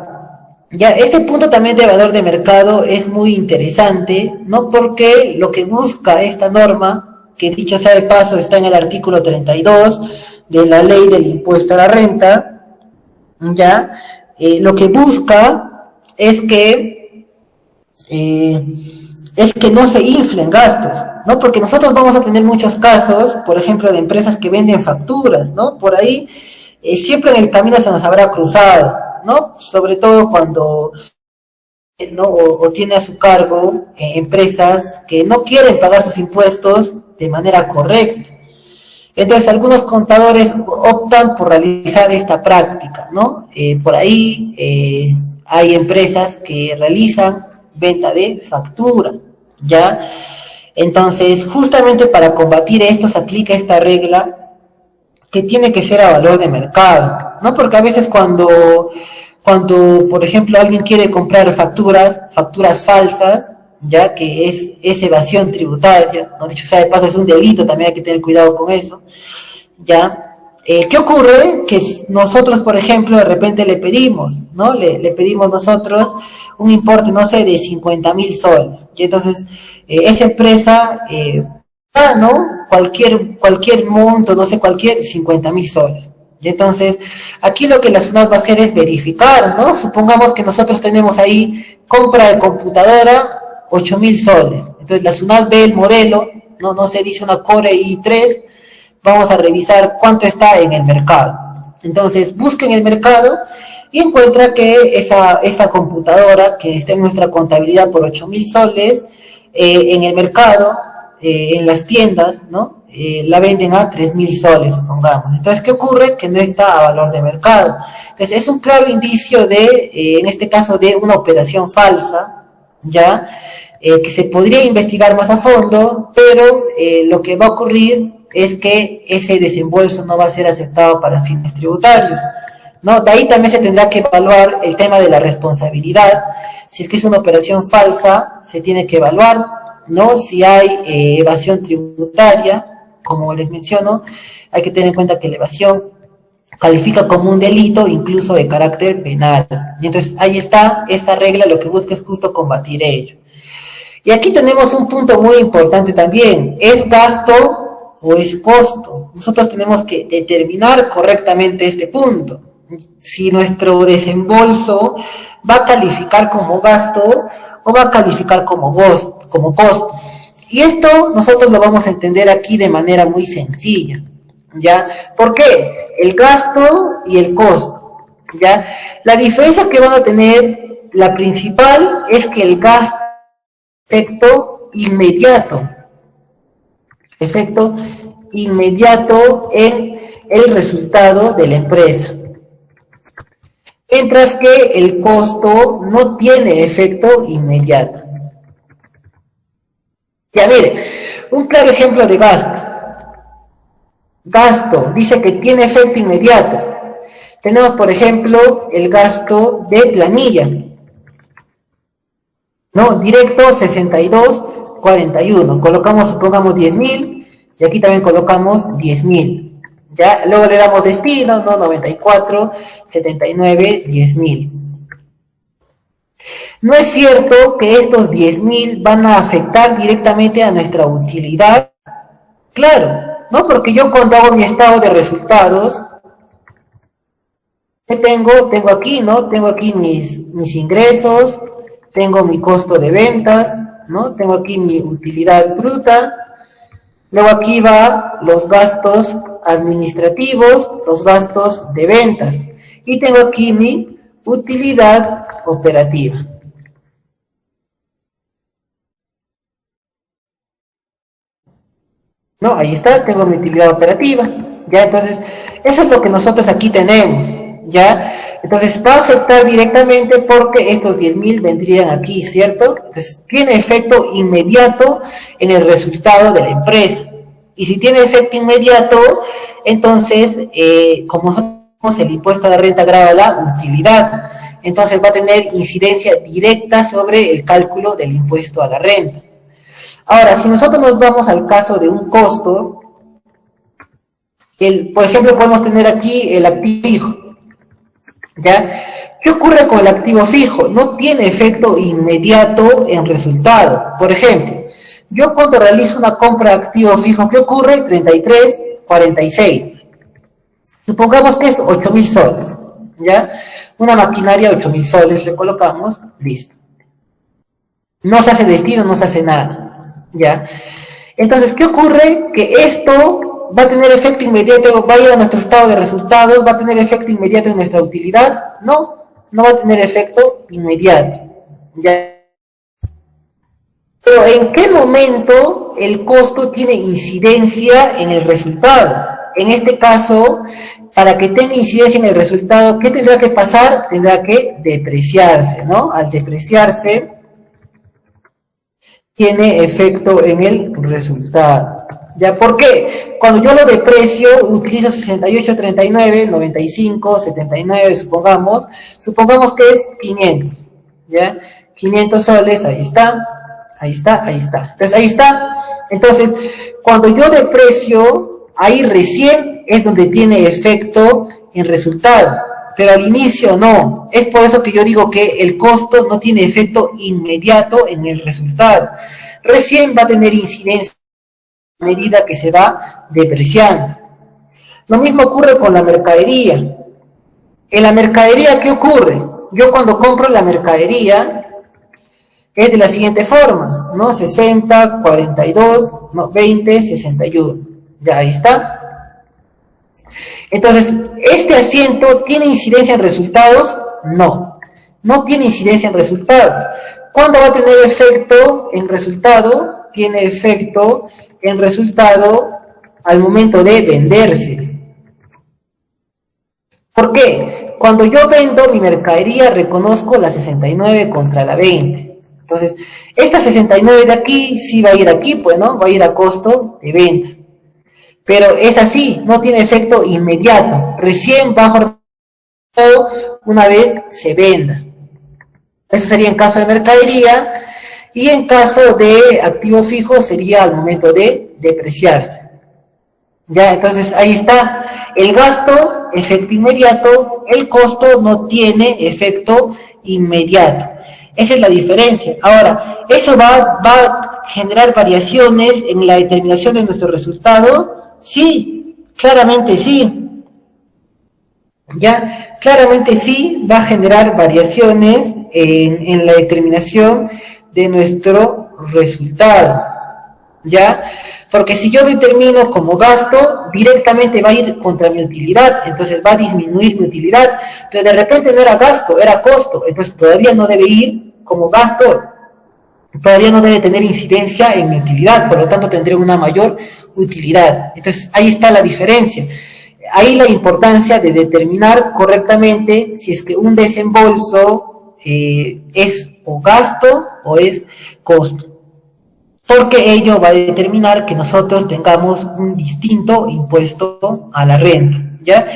S1: Ya, este punto también de valor de mercado es muy interesante, ¿no? Porque lo que busca esta norma, que dicho sea de paso está en el artículo 32 de la ley del impuesto a la renta, ya, lo que busca es que es que no se inflen gastos, ¿no? Porque nosotros vamos a tener muchos casos, por ejemplo, de empresas que venden facturas, ¿no? Por ahí, siempre en el camino se nos habrá cruzado, ¿no? Sobre todo cuando, ¿no? O tiene a su cargo empresas que no quieren pagar sus impuestos de manera correcta. Entonces, algunos contadores optan por realizar esta práctica, ¿no? Por ahí hay empresas que realizan venta de facturas, ¿ya? Entonces, justamente para combatir esto se aplica esta regla que tiene que ser a valor de mercado, ¿no? Porque a veces cuando por ejemplo, alguien quiere comprar facturas falsas, ya que es evasión tributaria, ¿no? Dicho sea de paso, es un delito, también hay que tener cuidado con eso, ¿ya? ¿Qué ocurre? Que nosotros, por ejemplo, de repente le pedimos, ¿no? Le pedimos nosotros un importe, no sé, de 50.000 soles. Y entonces, esa empresa, ¿no? Cualquier monto, no sé, 50.000 soles. Y entonces, aquí lo que la SUNAT va a hacer es verificar, ¿no? Supongamos que nosotros tenemos ahí compra de computadora, 8.000 soles. Entonces, la SUNAT ve el modelo, no se dice una Core i3, vamos a revisar cuánto está en el mercado. Entonces, busca en el mercado y encuentra que esa computadora que está en nuestra contabilidad por 8.000 soles, en el mercado, en las tiendas, ¿no? La venden a 3.000 soles, supongamos. Entonces, ¿qué ocurre? Que no está a valor de mercado. Entonces, es un claro indicio de, en este caso, de una operación falsa, ¿ya? Que se podría investigar más a fondo, pero lo que va a ocurrir es que ese desembolso no va a ser aceptado para fines tributarios, ¿no? De ahí también se tendrá que evaluar el tema de la responsabilidad. Si es que es una operación falsa, se tiene que evaluar, ¿no? Si hay evasión tributaria, como les menciono, hay que tener en cuenta que la evasión califica como un delito, incluso de carácter penal. Y entonces ahí está, esta regla lo que busca es justo combatir ello. Y aquí tenemos un punto muy importante también, ¿es gasto o es costo? Nosotros tenemos que determinar correctamente este punto. Si nuestro desembolso va a calificar como gasto o va a calificar como costo. Y esto nosotros lo vamos a entender aquí de manera muy sencilla, ¿ya? ¿Por qué? El gasto y el costo, ¿ya? La diferencia que van a tener, la principal, es que el gasto efecto inmediato en el resultado de la empresa, mientras que el costo no tiene efecto inmediato. Ya mire, un claro ejemplo de gasto. Gasto dice que tiene efecto inmediato. Tenemos, por ejemplo, el gasto de planilla, ¿no? Directo 62.41. Colocamos, supongamos 10.000 y aquí también colocamos 10.000. Ya, luego le damos destino, ¿no? 94, 79, 10.000. No es cierto que estos 10.000 van a afectar directamente a nuestra utilidad. Claro, ¿no? Porque yo cuando hago mi estado de resultados, ¿qué tengo? Tengo aquí, ¿no? Tengo aquí mis ingresos, tengo mi costo de ventas, ¿no? Tengo aquí mi utilidad bruta, luego aquí va los gastos administrativos, los gastos de ventas, y tengo aquí mi utilidad operativa. No, ahí está, tengo mi utilidad operativa, ¿ya? Entonces, eso es lo que nosotros aquí tenemos, ¿ya? Entonces, va a afectar directamente porque estos 10.000 vendrían aquí, ¿cierto? Entonces, tiene efecto inmediato en el resultado de la empresa. Y si tiene efecto inmediato, entonces, como nosotros el impuesto a la renta grava la utilidad, entonces va a tener incidencia directa sobre el cálculo del impuesto a la renta. Ahora, si nosotros nos vamos al caso de un costo, por ejemplo, podemos tener aquí el activo fijo, ¿ya? ¿Qué ocurre con el activo fijo? No tiene efecto inmediato en resultado. Por ejemplo, yo cuando realizo una compra de activo fijo, ¿qué ocurre? 33.46. Supongamos que es 8.000 soles, ¿ya? Una maquinaria, 8.000 soles, le colocamos, listo. No se hace destino, no se hace nada, ¿ya? Entonces, ¿qué ocurre? Que esto va a tener efecto inmediato, va a ir a nuestro estado de resultados, va a tener efecto inmediato en nuestra utilidad. No, no va a tener efecto inmediato, ¿ya? Pero ¿en qué momento el costo tiene incidencia en el resultado? En este caso, para que tenga incidencia en el resultado, ¿qué tendrá que pasar? Tendrá que depreciarse, ¿no? Al depreciarse, tiene efecto en el resultado. ¿Ya? ¿Por qué? Cuando yo lo deprecio, utilizo 68, 39, 95, 79, supongamos que es 500, ¿ya? 500 soles, ahí está, ahí está, ahí está. Entonces, ahí está. Entonces, cuando yo deprecio, ahí recién es donde tiene efecto en resultado, pero al inicio no. Es por eso que yo digo que el costo no tiene efecto inmediato en el resultado. Recién va a tener incidencia a medida que se va depreciando. Lo mismo ocurre con la mercadería. En la mercadería, ¿qué ocurre? Yo cuando compro la mercadería es de la siguiente forma, ¿no? 60, 42, no, 20, 61. Ya ahí está. Entonces, ¿este asiento tiene incidencia en resultados? No, no tiene incidencia en resultados. ¿Cuándo va a tener efecto en resultado? Tiene efecto en resultado al momento de venderse. ¿Por qué? Cuando yo vendo mi mercadería, reconozco la 69 contra la 20. Entonces, esta 69 de aquí sí va a ir aquí, pues, ¿no? Va a ir a costo de ventas. Pero es así, no tiene efecto inmediato. Recién bajo una vez se venda. Eso sería en caso de mercadería. Y en caso de activo fijo sería al momento de depreciarse. Ya, entonces ahí está. El gasto, efecto inmediato. El costo no tiene efecto inmediato. Esa es la diferencia. Ahora, ¿eso va a generar variaciones en la determinación de nuestro resultado? Sí, claramente sí. Ya, claramente sí va a generar variaciones en la determinación de nuestro resultado. ¿Ya? Porque si yo determino como gasto, directamente va a ir contra mi utilidad, entonces va a disminuir mi utilidad, pero de repente no era gasto, era costo, entonces todavía no debe ir como gasto, todavía no debe tener incidencia en mi utilidad, por lo tanto tendré una mayor utilidad. Entonces ahí está la diferencia. Ahí la importancia de determinar correctamente si es que un desembolso es o gasto o es costo. Porque ello va a determinar que nosotros tengamos un distinto impuesto a la renta, ¿ya?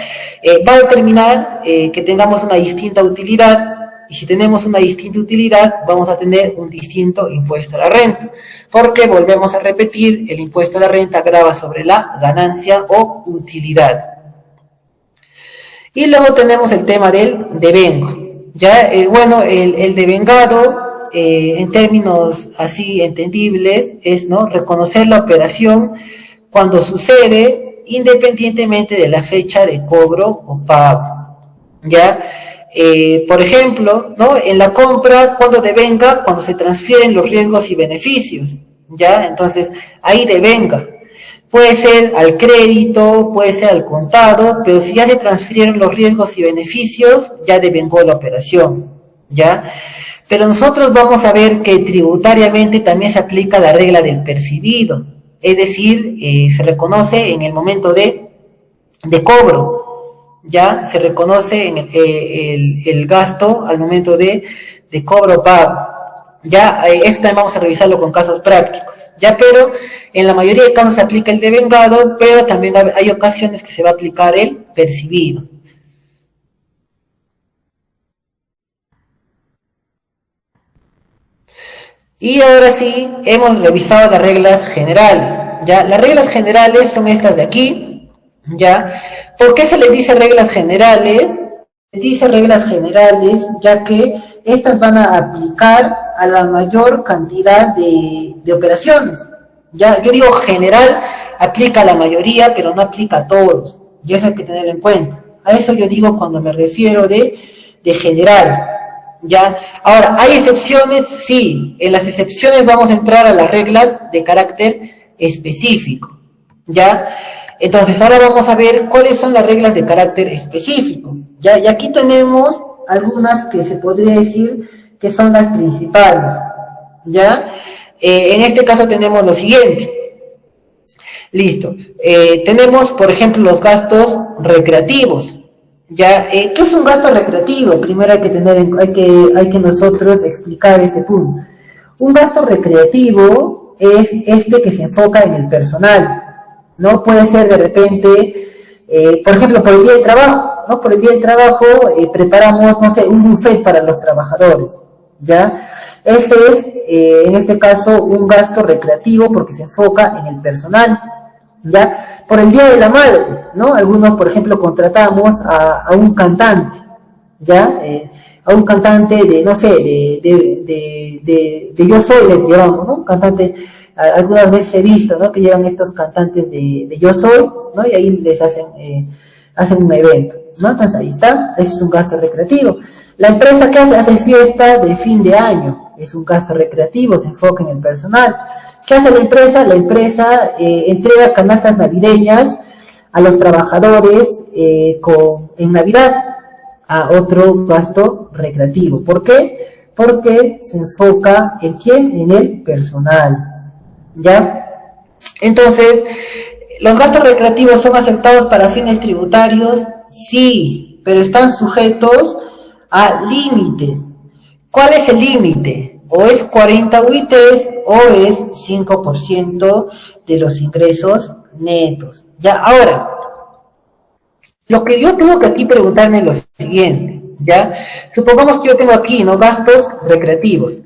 S1: Va a determinar que tengamos una distinta utilidad, y si tenemos una distinta utilidad, vamos a tener un distinto impuesto a la renta, porque volvemos a repetir, el impuesto a la renta grava sobre la ganancia o utilidad. Y luego tenemos el tema del devengo, ¿ya? Bueno, el devengado, en términos así entendibles, es, ¿no?, reconocer la operación cuando sucede independientemente de la fecha de cobro o pago, ¿ya? Por ejemplo, ¿no?, en la compra, cuando devenga, cuando se transfieren los riesgos y beneficios, ¿ya? Entonces, ahí devenga. Puede ser al crédito, puede ser al contado, pero si ya se transfirieron los riesgos y beneficios, ya devengó la operación, ¿ya? Pero nosotros vamos a ver que tributariamente también se aplica la regla del percibido, es decir, se reconoce en el momento de cobro, ya se reconoce en el gasto al momento de cobro pago. Ya, esto también vamos a revisarlo con casos prácticos, ya, pero en la mayoría de casos se aplica el devengado, pero también hay ocasiones que se va a aplicar el percibido. Y ahora sí, hemos revisado las reglas generales, ¿ya? Las reglas generales son estas de aquí, ¿ya? ¿Por qué se les dice reglas generales? Se les dice reglas generales, ya que estas van a aplicar a la mayor cantidad de operaciones, ¿ya? Yo digo general, aplica a la mayoría, pero no aplica a todos, y eso hay que tenerlo en cuenta. A eso yo digo cuando me refiero de general. ¿ya? Ahora, ¿hay excepciones? Sí, en las excepciones vamos a entrar a las reglas de carácter específico, ¿ya? Entonces, ahora vamos a ver cuáles son las reglas de carácter específico, ¿ya? Y aquí tenemos algunas que se podría decir que son las principales, ¿ya? En este caso tenemos lo siguiente. Listo. Tenemos, por ejemplo, los gastos recreativos. ¿Ya? ¿Qué es un gasto recreativo? Primero hay que nosotros explicar este punto. Un gasto recreativo es este que se enfoca en el personal, ¿no? Puede ser de repente, por ejemplo, por el día de trabajo, ¿no? Por el día de trabajo preparamos, no sé, un buffet para los trabajadores, ¿ya? Ese es, en este caso, un gasto recreativo porque se enfoca en el personal, ¿ya? Por el Día de la Madre, ¿no? Algunos, por ejemplo, contratamos a un cantante, ¿ya? A un cantante de, no sé, de Yo Soy, le llevamos, ¿no? Un cantante, algunas veces he visto, ¿no? Que llevan estos cantantes de Yo Soy, ¿no? Y ahí les hacen un evento, ¿no? Entonces ahí está, ese es un gasto recreativo. La empresa que hace fiesta de fin de año, es un gasto recreativo, se enfoca en el personal. ¿Qué hace la empresa? La empresa entrega canastas navideñas a los trabajadores en Navidad, a otro gasto recreativo. ¿Por qué? Porque se enfoca en ¿quién? En el personal, ¿ya? Entonces, ¿los gastos recreativos son aceptados para fines tributarios? Sí, pero están sujetos a límites. ¿Cuál es el límite? O es 40 UITs o es 5% de los ingresos netos. Ya, ahora, lo que yo tengo que aquí preguntarme es lo siguiente, ¿ya? Supongamos que yo tengo aquí, ¿no? Gastos recreativos.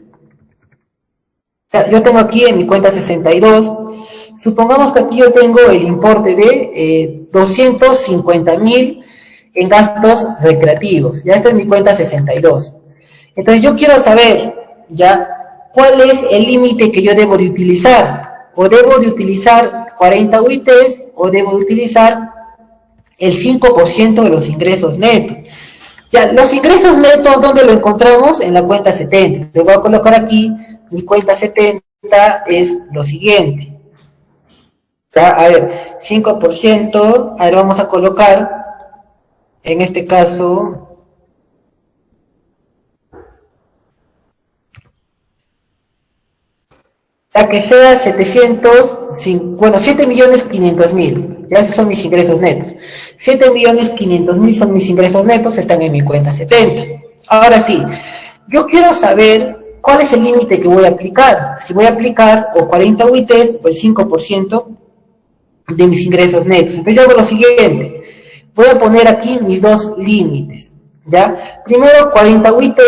S1: Yo tengo aquí en mi cuenta 62, supongamos que aquí yo tengo el importe de 250,000 en gastos recreativos. Ya esta es mi cuenta 62. Entonces yo quiero saber, ¿ya? ¿Cuál es el límite que yo debo de utilizar? ¿O debo de utilizar 40 UITs o debo de utilizar el 5% de los ingresos netos? Ya, los ingresos netos, ¿dónde lo encontramos? En la cuenta 70. Te voy a colocar aquí, mi cuenta 70 es lo siguiente. ¿Ya? A ver, 5%, a ver, vamos a colocar, en este caso, a que sea 7,500,000, ya esos son mis ingresos netos. 7,500,000 son mis ingresos netos, están en mi cuenta 70. Ahora sí, yo quiero saber cuál es el límite que voy a aplicar. Si voy a aplicar o 40 UITs o el 5% de mis ingresos netos. Entonces yo hago lo siguiente, voy a poner aquí mis dos límites, ¿ya? Primero 40 UITs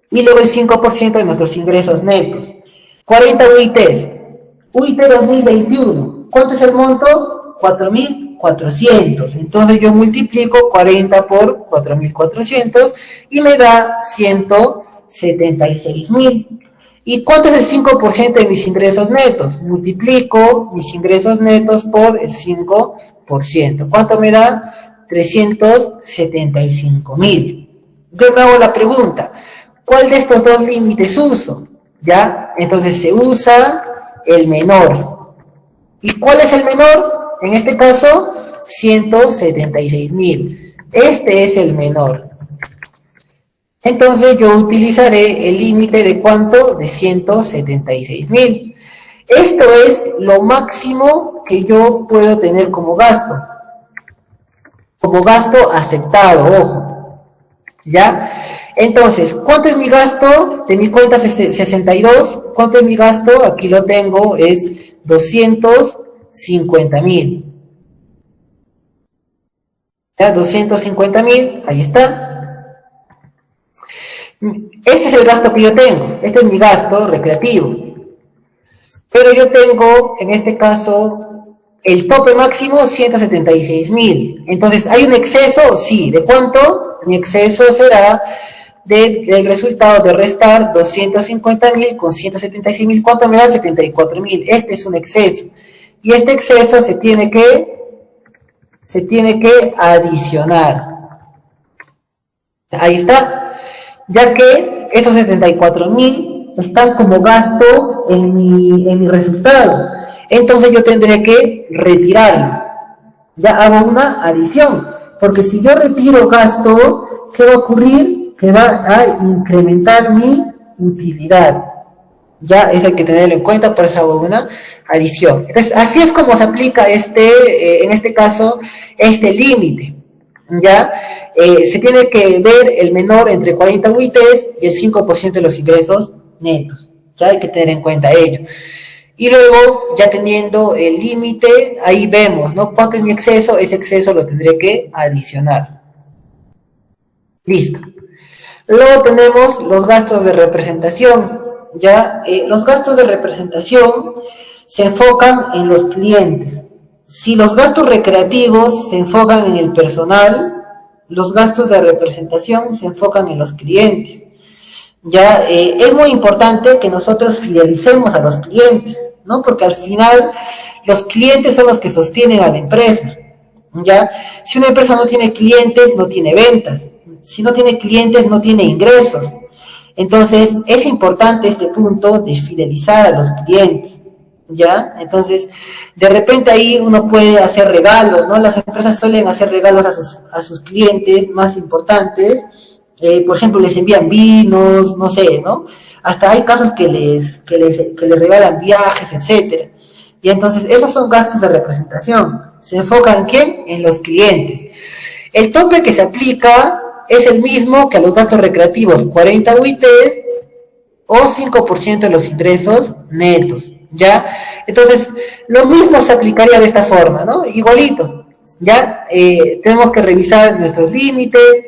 S1: y luego el 5% de nuestros ingresos netos. 40 UITs. UIT 2021. ¿Cuánto es el monto? 4,400. Entonces yo multiplico 40 por 4,400 y me da 176,000. ¿Y cuánto es el 5% de mis ingresos netos? Multiplico mis ingresos netos por el 5%. ¿Cuánto me da? 375,000. Yo me hago la pregunta, ¿cuál de estos dos límites uso? ¿Ya? Entonces se usa el menor. ¿Y cuál es el menor? En este caso, 176,000. Este es el menor. Entonces yo utilizaré el límite de ¿cuánto? De 176,000. Esto es lo máximo que yo puedo tener como gasto. Como gasto aceptado, ojo. ¿Ya? Entonces, ¿cuánto es mi gasto de mi cuenta 62? ¿Cuánto es mi gasto? Aquí lo tengo, es 250,000. ¿Ya? 250,000, ahí está. Este es el gasto que yo tengo, este es mi gasto recreativo. Pero yo tengo, en este caso, el tope máximo 176,000. Entonces, ¿hay un exceso? Sí. ¿De cuánto? Mi exceso será del resultado de restar 250,000 con 176,000. ¿Cuánto me da? 74,000. Este es un exceso. Y este exceso se tiene que adicionar. Ahí está. ya que esos 74.000 están como gasto en mi resultado. Entonces yo tendré que retirarlo. Ya hago una adición, porque si yo retiro gasto, ¿qué va a ocurrir? Que va a incrementar mi utilidad. Ya eso hay que tenerlo en cuenta, por eso hago una adición. Entonces, así es como se aplica en este caso, este límite. Ya se tiene que ver el menor entre 40 UITs y el 5% de los ingresos netos. Ya hay que tener en cuenta ello. Y luego, ya teniendo el límite, ahí vemos, ¿no? ¿Cuánto es mi exceso? Ese exceso lo tendré que adicionar. Listo. Luego tenemos los gastos de representación. Ya, los gastos de representación se enfocan en los clientes. Si los gastos recreativos se enfocan en el personal, los gastos de representación se enfocan en los clientes. Ya, es muy importante que nosotros fidelicemos a los clientes, ¿no? Porque al final los clientes son los que sostienen a la empresa. Ya, si una empresa no tiene clientes, no tiene ventas. Si no tiene clientes, no tiene ingresos. Entonces, es importante este punto de fidelizar a los clientes, ¿ya? Entonces, de repente ahí uno puede hacer regalos, ¿no? Las empresas suelen hacer regalos a sus clientes más importantes, por ejemplo, les envían vinos, no sé, ¿no? Hasta hay casos que les regalan viajes, etcétera. Y entonces, esos son gastos de representación. ¿Se enfocan en quién? En los clientes. El tope que se aplica es el mismo que a los gastos recreativos, 40 UITs o 5% de los ingresos netos, ¿ya? Entonces, lo mismo se aplicaría de esta forma, ¿no? Igualito, ¿ya? Tenemos que revisar nuestros límites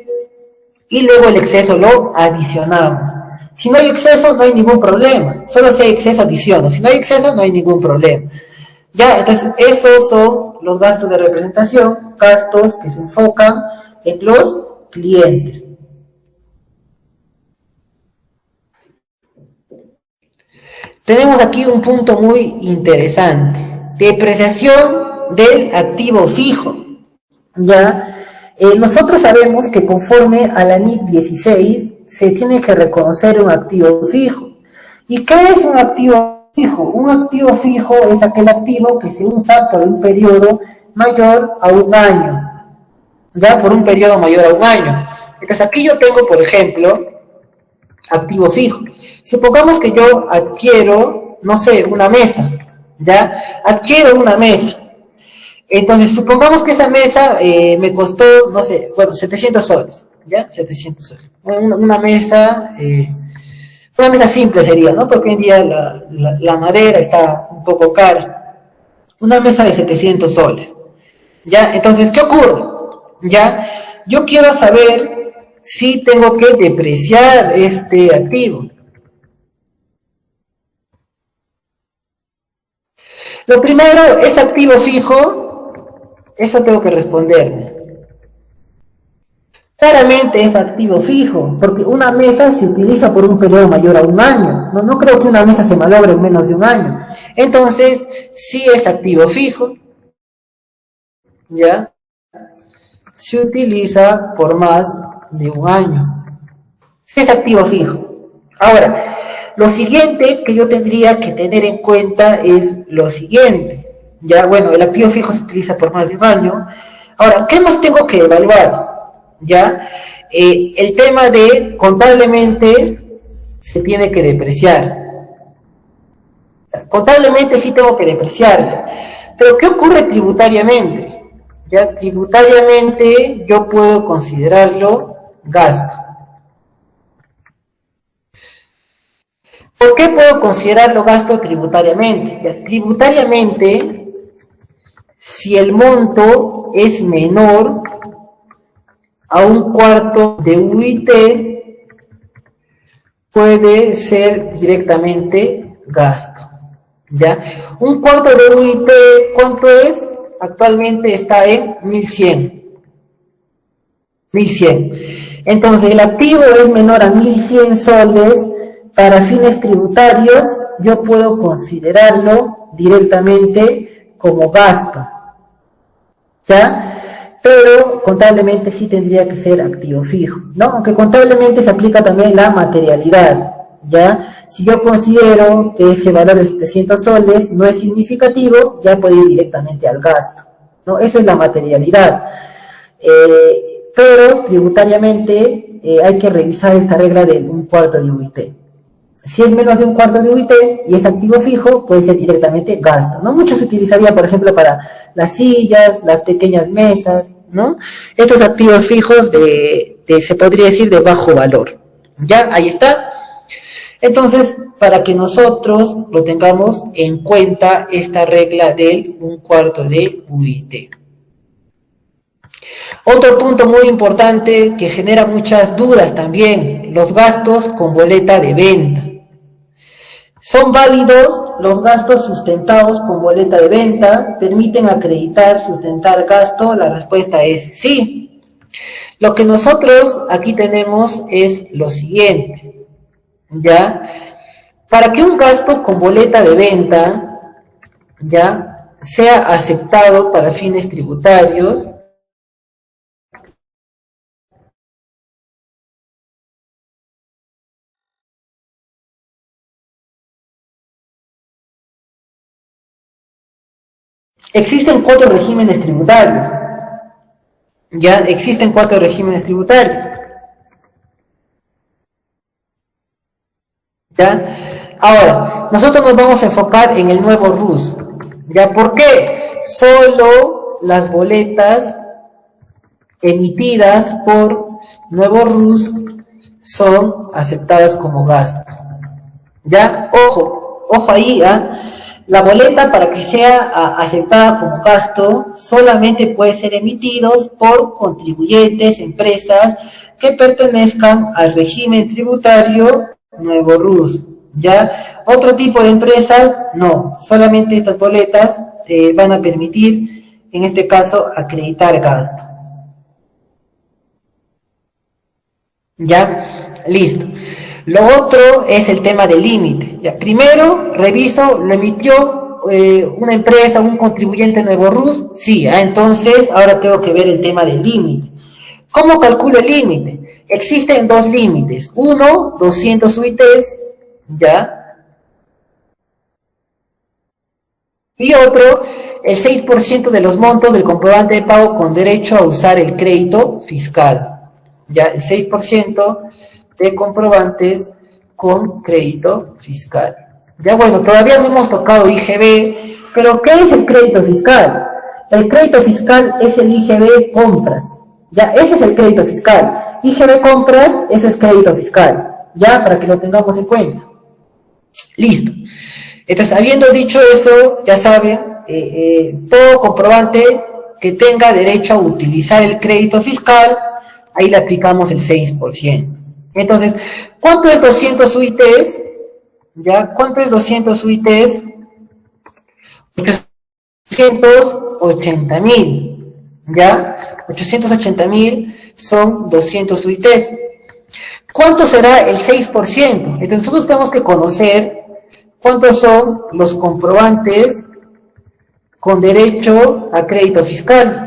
S1: y luego el exceso lo adicionamos. Si no hay exceso, no hay ningún problema. Solo si hay exceso, adiciono. Si no hay exceso, no hay ningún problema. ¿Ya? Entonces, esos son los gastos de representación, gastos que se enfocan en los clientes. Tenemos aquí un punto muy interesante. Depreciación del activo fijo. ¿Ya? Nosotros sabemos que conforme a la NIC 16 se tiene que reconocer un activo fijo. ¿Y qué es un activo fijo? Un activo fijo es aquel activo que se usa por un periodo mayor a un año. Ya, por un periodo mayor a un año. Entonces aquí yo tengo, por ejemplo, activo fijo. Supongamos que yo adquiero, no sé, una mesa, ¿ya? Adquiero una mesa. Entonces, supongamos que esa mesa me costó, no sé, bueno, 700 soles, ¿ya? 700 soles. Una mesa simple sería, ¿no? Porque hoy en día la madera está un poco cara. Una mesa de 700 soles, ¿ya? Entonces, ¿qué ocurre? ¿Ya? Yo quiero saber si tengo que depreciar este activo. Lo primero es activo fijo, eso tengo que responderme. Claramente es activo fijo, porque una mesa se utiliza por un periodo mayor a un año. No creo que una mesa se malogre en menos de un año. Entonces, sí es activo fijo, ¿ya? Se utiliza por más de un año. Sí es activo fijo. Ahora, lo siguiente que yo tendría que tener en cuenta es lo siguiente. Ya, bueno, el activo fijo se utiliza por más de un año. Ahora, ¿qué más tengo que evaluar? Ya, el tema de contablemente se tiene que depreciar. Contablemente sí tengo que depreciarlo. Pero ¿qué ocurre tributariamente? Ya, tributariamente yo puedo considerarlo gasto. ¿Por qué puedo considerarlo gasto tributariamente? Ya, tributariamente, si el monto es menor a un cuarto de UIT, puede ser directamente gasto. ¿Ya? Un cuarto de UIT, ¿cuánto es? Actualmente está en 1100. 1100. Entonces, el activo es menor a 1100 soles. Para fines tributarios, yo puedo considerarlo directamente como gasto. ¿Ya? pero contablemente sí tendría que ser activo fijo, ¿no? Aunque contablemente se aplica también la materialidad, ¿ya? Si yo considero que ese valor de 700 soles no es significativo, ya puedo ir directamente al gasto, ¿no? Eso es la materialidad. Pero tributariamente hay que revisar esta regla de 1/4 de UIT. Si es menos de 1/4 de UIT y es activo fijo, puede ser directamente gasto, ¿no? Mucho se utilizaría, por ejemplo, para las sillas, las pequeñas mesas, ¿no? Estos activos fijos se podría decir de bajo valor. ¿Ya? Ahí está. Entonces, para que nosotros lo tengamos en cuenta, esta regla del 1/4 de UIT. Otro punto muy importante que genera muchas dudas también, los gastos con boleta de venta. ¿Son válidos los gastos sustentados con boleta de venta? ¿Permiten acreditar, sustentar gasto? La respuesta es sí. Lo que nosotros aquí tenemos es lo siguiente, ¿ya? Para que un gasto con boleta de venta, ¿ya?, sea aceptado para fines tributarios, existen 4 regímenes tributarios. Ya existen 4 regímenes tributarios. ¿Ya? Ahora, nosotros nos vamos a enfocar en el nuevo RUS. ¿Ya? ¿Por qué? Solo las boletas emitidas por nuevo RUS son aceptadas como gasto. ¿Ya? Ojo ahí, ¿ah? La boleta, para que sea aceptada como gasto, solamente puede ser emitidos por contribuyentes, empresas que pertenezcan al régimen tributario nuevo RUS, ¿ya? Otro tipo de empresas, no. Solamente estas boletas van a permitir, en este caso, acreditar gasto. ¿Ya? Listo. Lo otro es el tema del límite. Ya, primero, reviso, lo emitió una empresa, un contribuyente nuevo RUS, sí, entonces ahora tengo que ver el tema del límite. ¿Cómo calculo el límite? Existen 2 límites. Uno, 200 UITs, ¿ya? Y otro, el 6% de los montos del comprobante de pago con derecho a usar el crédito fiscal. ¿Ya? El 6% de comprobantes con crédito fiscal. Ya bueno, todavía no hemos tocado IGB, pero ¿qué es el crédito fiscal? El crédito fiscal es el IGB compras. Ya, ese es el crédito fiscal. IGB compras, eso es crédito fiscal. Ya, para que lo tengamos en cuenta. Listo. Entonces, habiendo dicho eso, ya saben, todo comprobante que tenga derecho a utilizar el crédito fiscal, ahí le aplicamos el 6%. Entonces, ¿cuánto es 200 UITs? ¿Ya? ¿Cuánto es 200 UITs? 880.000. ¿Ya? 880.000 son 200 UITs. ¿Cuánto será el 6%? Entonces, nosotros tenemos que conocer cuántos son los comprobantes con derecho a crédito fiscal.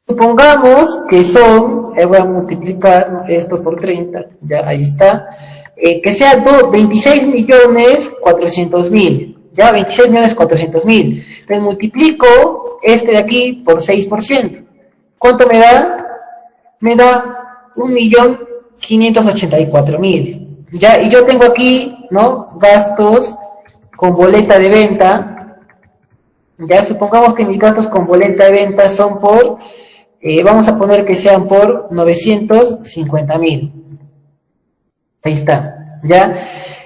S1: Supongamos que son, voy a multiplicar esto por 30, ya ahí está, que sea 26.400.000, ya 26.400.000. Entonces multiplico este de aquí por 6%. ¿Cuánto me da? Me da 1.584.000. Ya, y yo tengo aquí, ¿no?, gastos con boleta de venta. Ya, supongamos que mis gastos con boleta de venta son por... vamos a poner que sean por 950.000. Ahí está, ¿ya?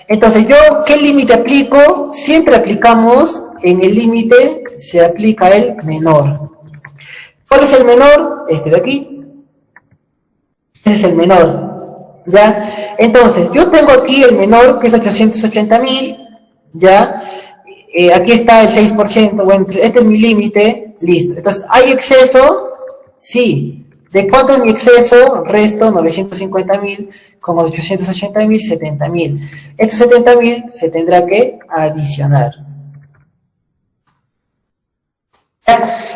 S1: Entonces, ¿yo qué límite aplico? Siempre aplicamos, en el límite se aplica el menor. ¿Cuál es el menor? Este de aquí. Ese es el menor, ¿ya? Entonces, yo tengo aquí el menor, que es 880.000, ¿ya? Aquí está el 6%, bueno, este es mi límite, listo. Entonces, ¿hay exceso? Sí. ¿De cuánto es mi exceso? Resto 950.000 con 880.000, 70.000. Estos 70.000 se tendrá que adicionar.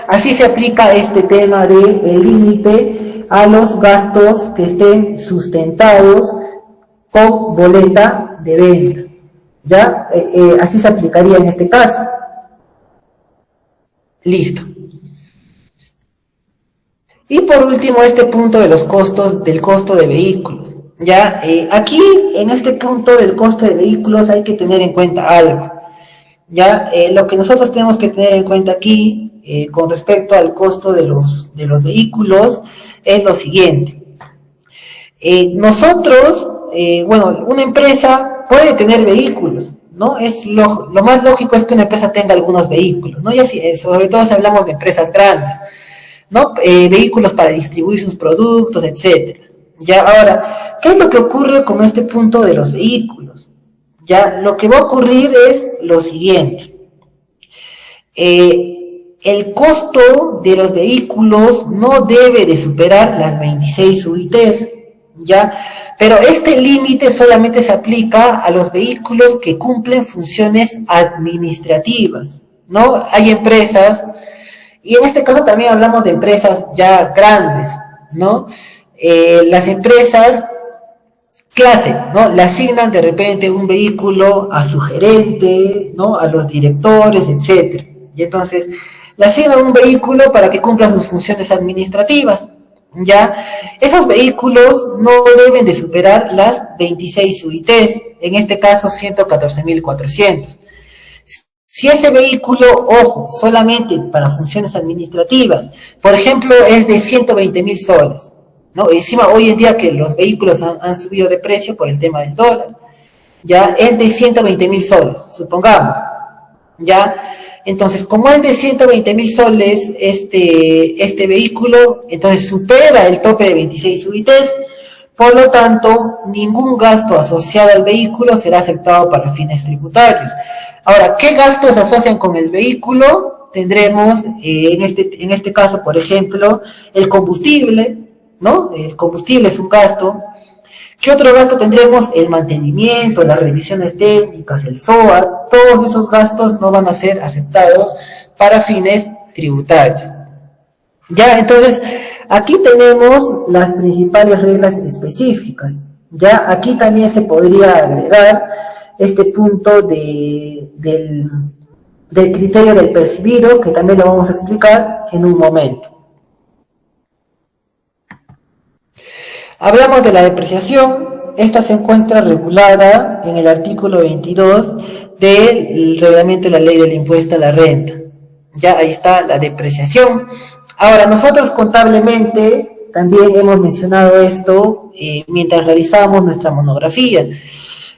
S1: así se aplica este tema de el límite a los gastos que estén sustentados con boleta de venta. ¿Ya? Así se aplicaría en este caso. Listo. Y por último, este punto de los costos, del costo de vehículos. Ya, aquí, en este punto del costo de vehículos, hay que tener en cuenta algo. Ya, lo que nosotros tenemos que tener en cuenta aquí, con respecto al costo de los vehículos, es lo siguiente. Nosotros, bueno, una empresa puede tener vehículos, ¿no? Lo más lógico es que una empresa tenga algunos vehículos, ¿no? Y así, sobre todo si hablamos de empresas grandes, ¿no? Vehículos para distribuir sus productos, etcétera. Ya, ahora, ¿qué es lo que ocurre con este punto de los vehículos? Ya, lo que va a ocurrir es lo siguiente. El costo de los vehículos no debe de superar las 26 UITs, ¿ya? Pero este límite solamente se aplica a los vehículos que cumplen funciones administrativas, ¿no? Hay empresas, y en este caso también hablamos de empresas ya grandes, ¿no? Las empresas, ¿qué hacen? ¿No? Le asignan de repente un vehículo a su gerente, ¿no? A los directores, etcétera. Y entonces, le asignan un vehículo para que cumpla sus funciones administrativas. ¿Ya? Esos vehículos no deben de superar las 26 UITs, en este caso 114.400. Si ese vehículo, ojo, solamente para funciones administrativas, por ejemplo, es de 120.000 soles, ¿no? Encima, hoy en día que los vehículos han subido de precio por el tema del dólar, ya es de 120.000 soles, supongamos, ¿ya? Entonces, como es de 120.000 soles este vehículo, entonces supera el tope de 26 UITs, por lo tanto, ningún gasto asociado al vehículo será aceptado para fines tributarios. Ahora, ¿qué gastos se asocian con el vehículo? Tendremos, en este caso, por ejemplo, el combustible, ¿no? El combustible es un gasto. ¿Qué otro gasto tendremos? El mantenimiento, las revisiones técnicas, el SOAT, todos esos gastos no van a ser aceptados para fines tributarios. Ya, entonces, aquí tenemos las principales reglas específicas. Ya, aquí también se podría agregar este punto del criterio del percibido, que también lo vamos a explicar en un momento. Hablamos de la depreciación. Esta se encuentra regulada en el artículo 22 del reglamento de la ley del impuesto a la renta. Ya ahí está la depreciación. Ahora, nosotros contablemente también hemos mencionado esto mientras realizábamos nuestra monografía.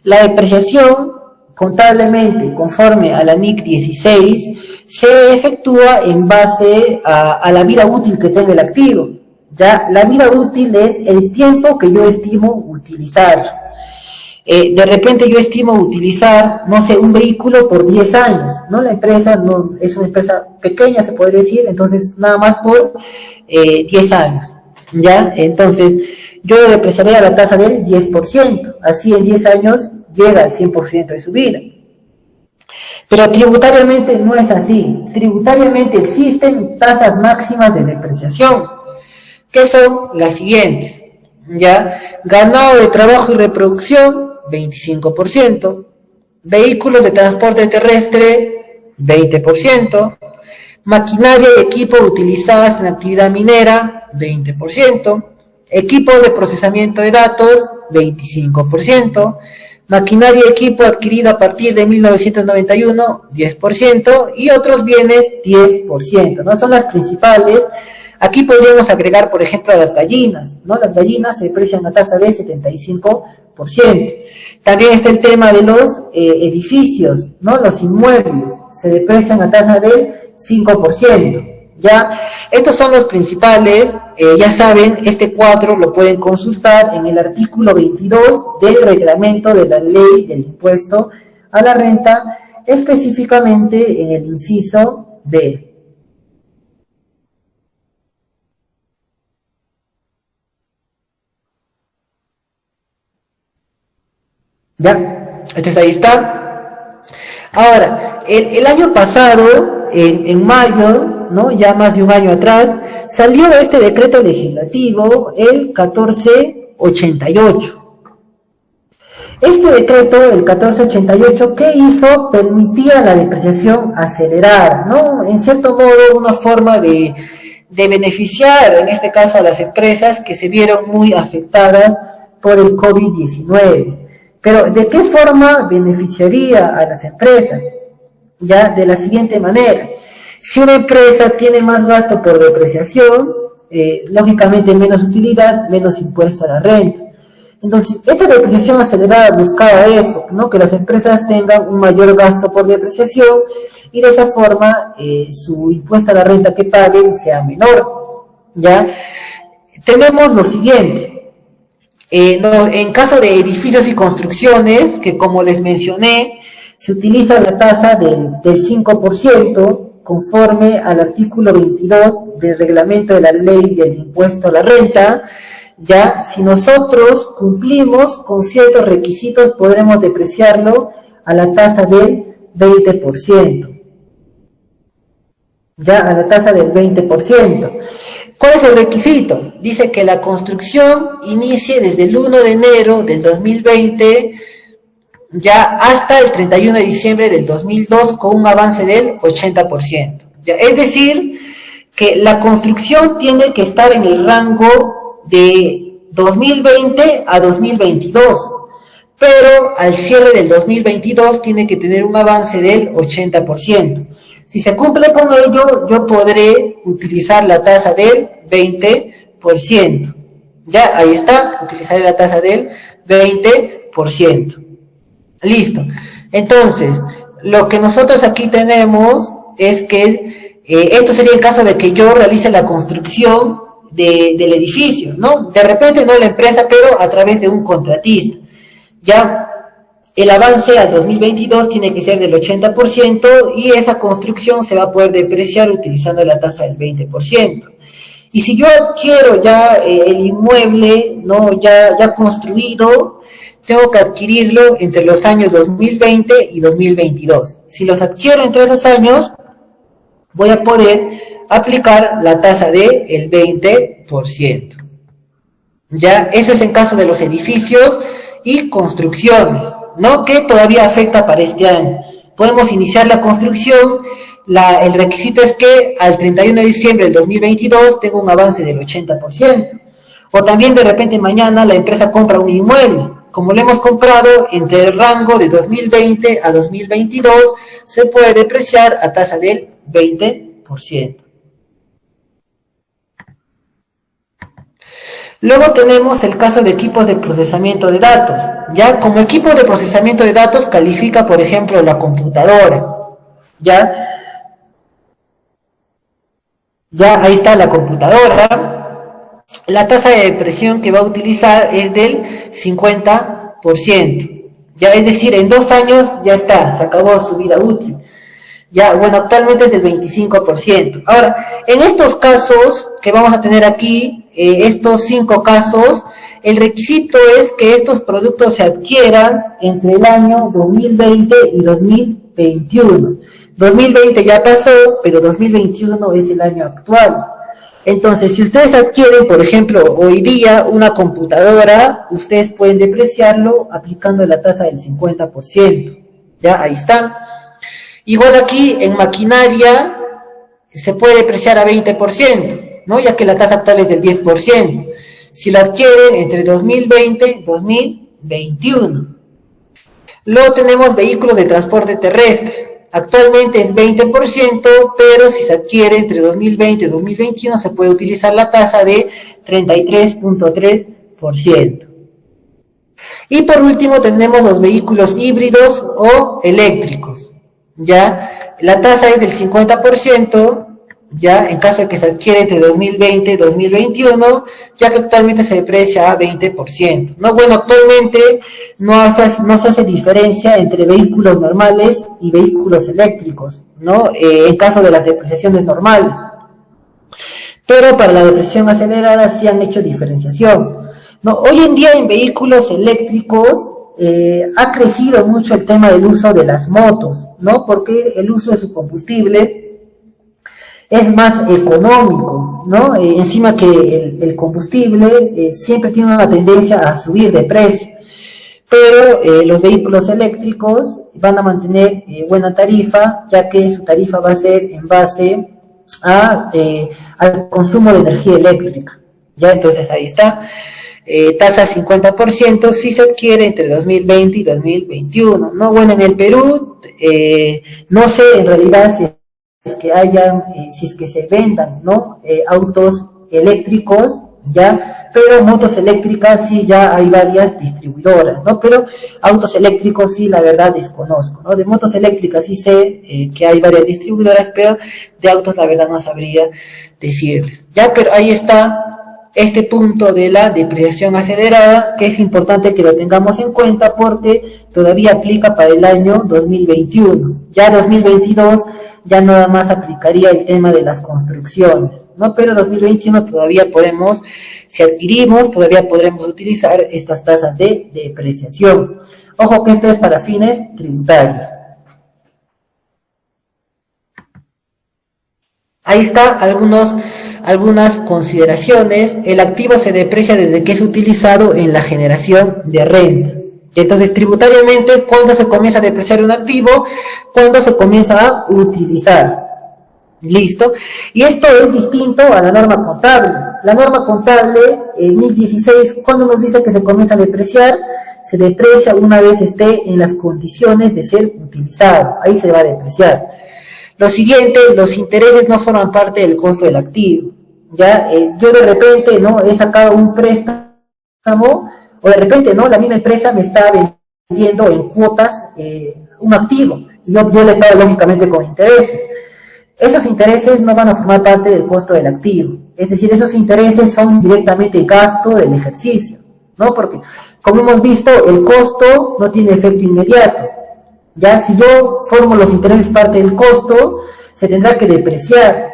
S1: La depreciación, contablemente, conforme a la NIC 16, se efectúa en base a la vida útil que tenga el activo. ¿Ya? La vida útil es el tiempo que yo estimo utilizar. De repente yo estimo utilizar, no sé, un vehículo por 10 años, ¿no? La empresa no, es una empresa pequeña, se podría decir, entonces nada más por 10 años, ¿ya? Entonces yo depreciaría la tasa del 10%, así en 10 años llega al 100% de su vida. Pero tributariamente no es así. Tributariamente existen tasas máximas de depreciación, que son las siguientes, ¿ya? Ganado de trabajo y reproducción, 25%, vehículos de transporte terrestre, 20%, maquinaria y equipo utilizadas en actividad minera, 20%, equipo de procesamiento de datos, 25%, maquinaria y equipo adquirido a partir de 1991, 10%, y otros bienes, 10%, ¿no? Son las principales. Aquí podríamos agregar, por ejemplo, a las gallinas, ¿no? Las gallinas se deprecian a tasa de 75%. También está el tema de los edificios, ¿no? Los inmuebles se deprecian a tasa del 5%. ¿Ya? Estos son los principales, ya saben, este cuadro lo pueden consultar en el artículo 22 del reglamento de la ley del impuesto a la renta, específicamente en el inciso B. ¿Ya? Entonces ahí está. Ahora, el año pasado, en mayo, ¿no? Ya más de un año atrás, salió este decreto legislativo, el 1488. Este decreto, el 1488, ¿qué hizo? Permitía la depreciación acelerada, ¿no? En cierto modo, una forma de beneficiar, en este caso, a las empresas que se vieron muy afectadas por el COVID-19. Pero, ¿de qué forma beneficiaría a las empresas? Ya, de la siguiente manera. Si una empresa tiene más gasto por depreciación, lógicamente menos utilidad, menos impuesto a la renta. Entonces, esta depreciación acelerada buscaba eso, ¿no? Que las empresas tengan un mayor gasto por depreciación y de esa forma su impuesto a la renta que paguen sea menor, ¿ya? Tenemos lo siguiente, en caso de edificios y construcciones, que como les mencioné, se utiliza la tasa del 5% conforme al artículo 22 del reglamento de la ley del impuesto a la renta. Ya, si nosotros cumplimos con ciertos requisitos, podremos depreciarlo a la tasa del 20%. Ya, a la tasa del 20%. ¿Cuál es el requisito? Dice que la construcción inicie desde el 1 de enero del 2020, ya hasta el 31 de diciembre del 2002, con un avance del 80%. Ya, es decir, que la construcción tiene que estar en el rango de 2020 a 2022, pero al cierre del 2022 tiene que tener un avance del 80%. Si se cumple con ello, yo podré utilizar la tasa del 20%. Ya, ahí está, utilizaré la tasa del 20%. Listo. Entonces, lo que nosotros aquí tenemos es que esto sería en caso de que yo realice la construcción del edificio, ¿no? De repente no la empresa, pero a través de un contratista. Ya el avance al 2022 tiene que ser del 80% y esa construcción se va a poder depreciar utilizando la tasa del 20%. Y si yo adquiero ya el inmueble, ¿no? ya construido, tengo que adquirirlo entre los años 2020 y 2022. Si los adquiero entre esos años, voy a poder aplicar la tasa del 20%. Ya, eso es en caso de los edificios y construcciones, ¿no? Que todavía afecta para este año. Podemos iniciar la construcción, el requisito es que al 31 de diciembre del 2022 tenga un avance del 80%. O también de repente mañana la empresa compra un inmueble. Como lo hemos comprado entre el rango de 2020 a 2022, se puede depreciar a tasa del 20%. Luego tenemos el caso de equipos de procesamiento de datos. Ya, como equipo de procesamiento de datos califica, por ejemplo, la computadora. Ya, ahí está la computadora. La tasa de depreciación que va a utilizar es del 50%. Ya, es decir, en 2 años ya está, se acabó su vida útil. Ya, bueno, actualmente es del 25%. Ahora, en estos casos que vamos a tener aquí, estos 5 casos, el requisito es que estos productos se adquieran entre el año 2020 y 2021. 2020 ya pasó, pero 2021 es el año actual. Entonces, si ustedes adquieren, por ejemplo, hoy día una computadora, ustedes pueden depreciarlo aplicando la tasa del 50%. Ya, ahí está. Igual aquí, en maquinaria, se puede depreciar a 20%, ¿no? Ya que la tasa actual es del 10%. Si lo adquieren entre 2020 y 2021. Luego tenemos vehículos de transporte terrestre. Actualmente es 20%, pero si se adquiere entre 2020 y 2021 se puede utilizar la tasa de 33.3%. Y por último tenemos los vehículos híbridos o eléctricos. Ya, la tasa es del 50%, ya, en caso de que se adquiere entre 2020 y 2021, ya que actualmente se deprecia a 20%. No, bueno, actualmente no se hace diferencia entre vehículos normales y vehículos eléctricos, ¿no? En caso de las depreciaciones normales. Pero para la depreciación acelerada sí han hecho diferenciación, ¿no? Hoy en día en vehículos eléctricos ha crecido mucho el tema del uso de las motos, ¿no? Porque el uso de su combustible es más económico, ¿no? Encima que el combustible siempre tiene una tendencia a subir de precio, pero los vehículos eléctricos van a mantener buena tarifa, ya que su tarifa va a ser en base al consumo de energía eléctrica. Ya, entonces ahí está. Tasa 50% si se adquiere entre 2020 y 2021, ¿no? Bueno, en el Perú, no sé en realidad si es que hayan, si es que se vendan, ¿no? Autos eléctricos, ya, pero motos eléctricas sí ya hay varias distribuidoras, ¿no? Pero autos eléctricos sí, la verdad desconozco, ¿no? De motos eléctricas sí sé que hay varias distribuidoras, pero de autos la verdad no sabría decirles, ya, pero ahí está este punto de la depreciación acelerada, que es importante que lo tengamos en cuenta porque todavía aplica para el año 2021. Ya 2022 ya nada más aplicaría el tema de las construcciones, ¿no? Pero 2021 todavía podemos, si adquirimos, todavía podremos utilizar estas tasas de depreciación. Ojo que esto es para fines tributarios. Ahí está algunas consideraciones. El activo se deprecia desde que es utilizado en la generación de renta. Entonces, tributariamente, ¿cuándo se comienza a depreciar un activo? Cuando se comienza a utilizar. ¿Listo? Y esto es distinto a la norma contable. La norma contable, en 1016, cuando nos dice que se comienza a depreciar, se deprecia una vez esté en las condiciones de ser utilizado. Ahí se va a depreciar. Lo siguiente, los intereses no forman parte del costo del activo. Ya, yo de repente, ¿no? He sacado un préstamo, o de repente, ¿no? La misma empresa me está vendiendo en cuotas un activo, y yo le pago lógicamente con intereses. Esos intereses no van a formar parte del costo del activo. Es decir, esos intereses son directamente gasto del ejercicio, ¿no? Porque, como hemos visto, el costo no tiene efecto inmediato. Ya, si yo formo los intereses parte del costo, se tendrá que depreciar,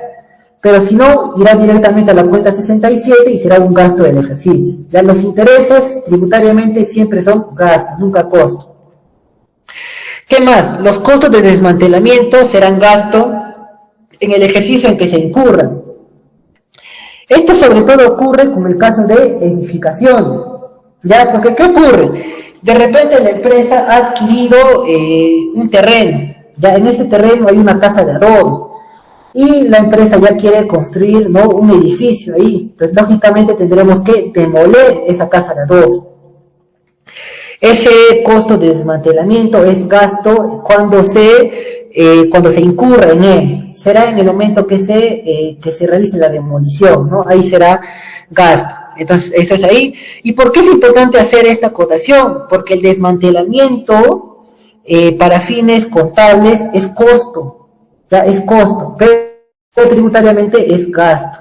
S1: pero si no, irá directamente a la cuenta 67 y será un gasto del ejercicio. Ya, los intereses tributariamente siempre son gastos, nunca costo. ¿Qué más? Los costos de desmantelamiento serán gasto en el ejercicio en que se incurran. Esto sobre todo ocurre con el caso de edificaciones, ¿ya? Porque ¿qué ocurre? De repente la empresa ha adquirido un terreno, ya en este terreno hay una casa de adobe, y la empresa ya quiere construir, ¿no? Un edificio ahí, entonces lógicamente tendremos que demoler esa casa de adobe. Ese costo de desmantelamiento es gasto cuando se incurra en él, será en el momento que se realice la demolición, ¿no? Ahí será gasto. Entonces, eso es ahí. ¿Y por qué es importante hacer esta acotación? Porque el desmantelamiento para fines contables es costo, ya es costo, pero tributariamente es gasto.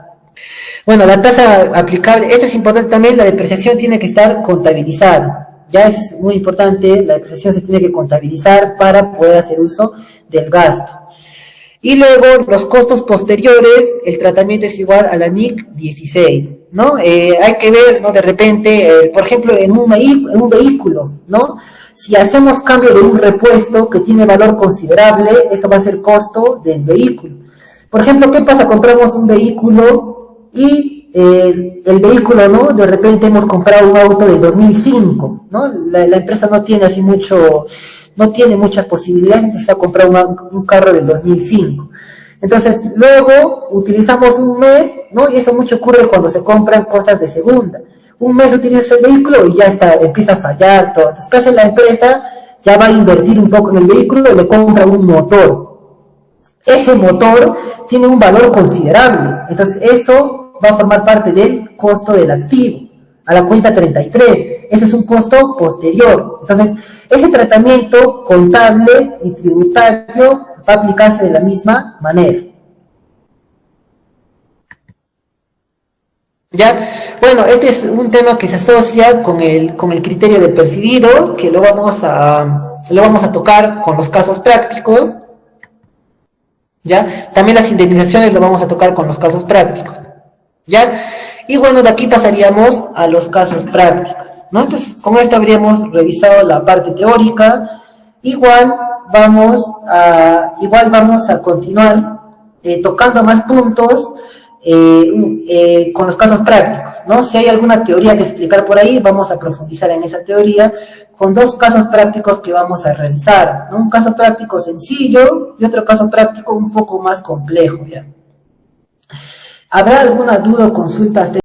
S1: Bueno, la tasa aplicable, esto es importante también, la depreciación tiene que estar contabilizada. Ya es muy importante, la depreciación se tiene que contabilizar para poder hacer uso del gasto. Y luego, los costos posteriores, el tratamiento es igual a la NIC 16, ¿no? Hay que ver, ¿no? De repente, por ejemplo, en un vehículo, ¿no? Si hacemos cambio de un repuesto que tiene valor considerable, eso va a ser costo del vehículo. Por ejemplo, ¿qué pasa? Compramos un vehículo y el vehículo, ¿no? De repente hemos comprado un auto del 2005, ¿no? La empresa no tiene así no tiene muchas posibilidades, entonces ha comprado un carro del 2005. Entonces, luego utilizamos un mes, ¿no? Y eso mucho ocurre cuando se compran cosas de segunda. Un mes utilizas el vehículo y ya está, empieza a fallar todo. Entonces, ¿qué hace la empresa? Ya va a invertir un poco en el vehículo y le compra un motor. Ese motor tiene un valor considerable. Entonces, eso va a formar parte del costo del activo, a la cuenta 33. Ese es un costo posterior. Entonces, ese tratamiento contable y tributario va a aplicarse de la misma manera. ¿Ya? Bueno, este es un tema que se asocia con el criterio de percibido, que lo vamos a tocar con los casos prácticos. ¿Ya? También las indemnizaciones lo vamos a tocar con los casos prácticos. ¿Ya? Y bueno, de aquí pasaríamos a los casos prácticos, ¿no? Entonces, con esto habríamos revisado la parte teórica. Igual vamos a continuar tocando más puntos con los casos prácticos, ¿no? Si hay alguna teoría que explicar por ahí, vamos a profundizar en esa teoría con 2 casos prácticos que vamos a realizar, ¿no? Un caso práctico sencillo y otro caso práctico un poco más complejo, ¿ya? ¿Habrá alguna duda o consulta?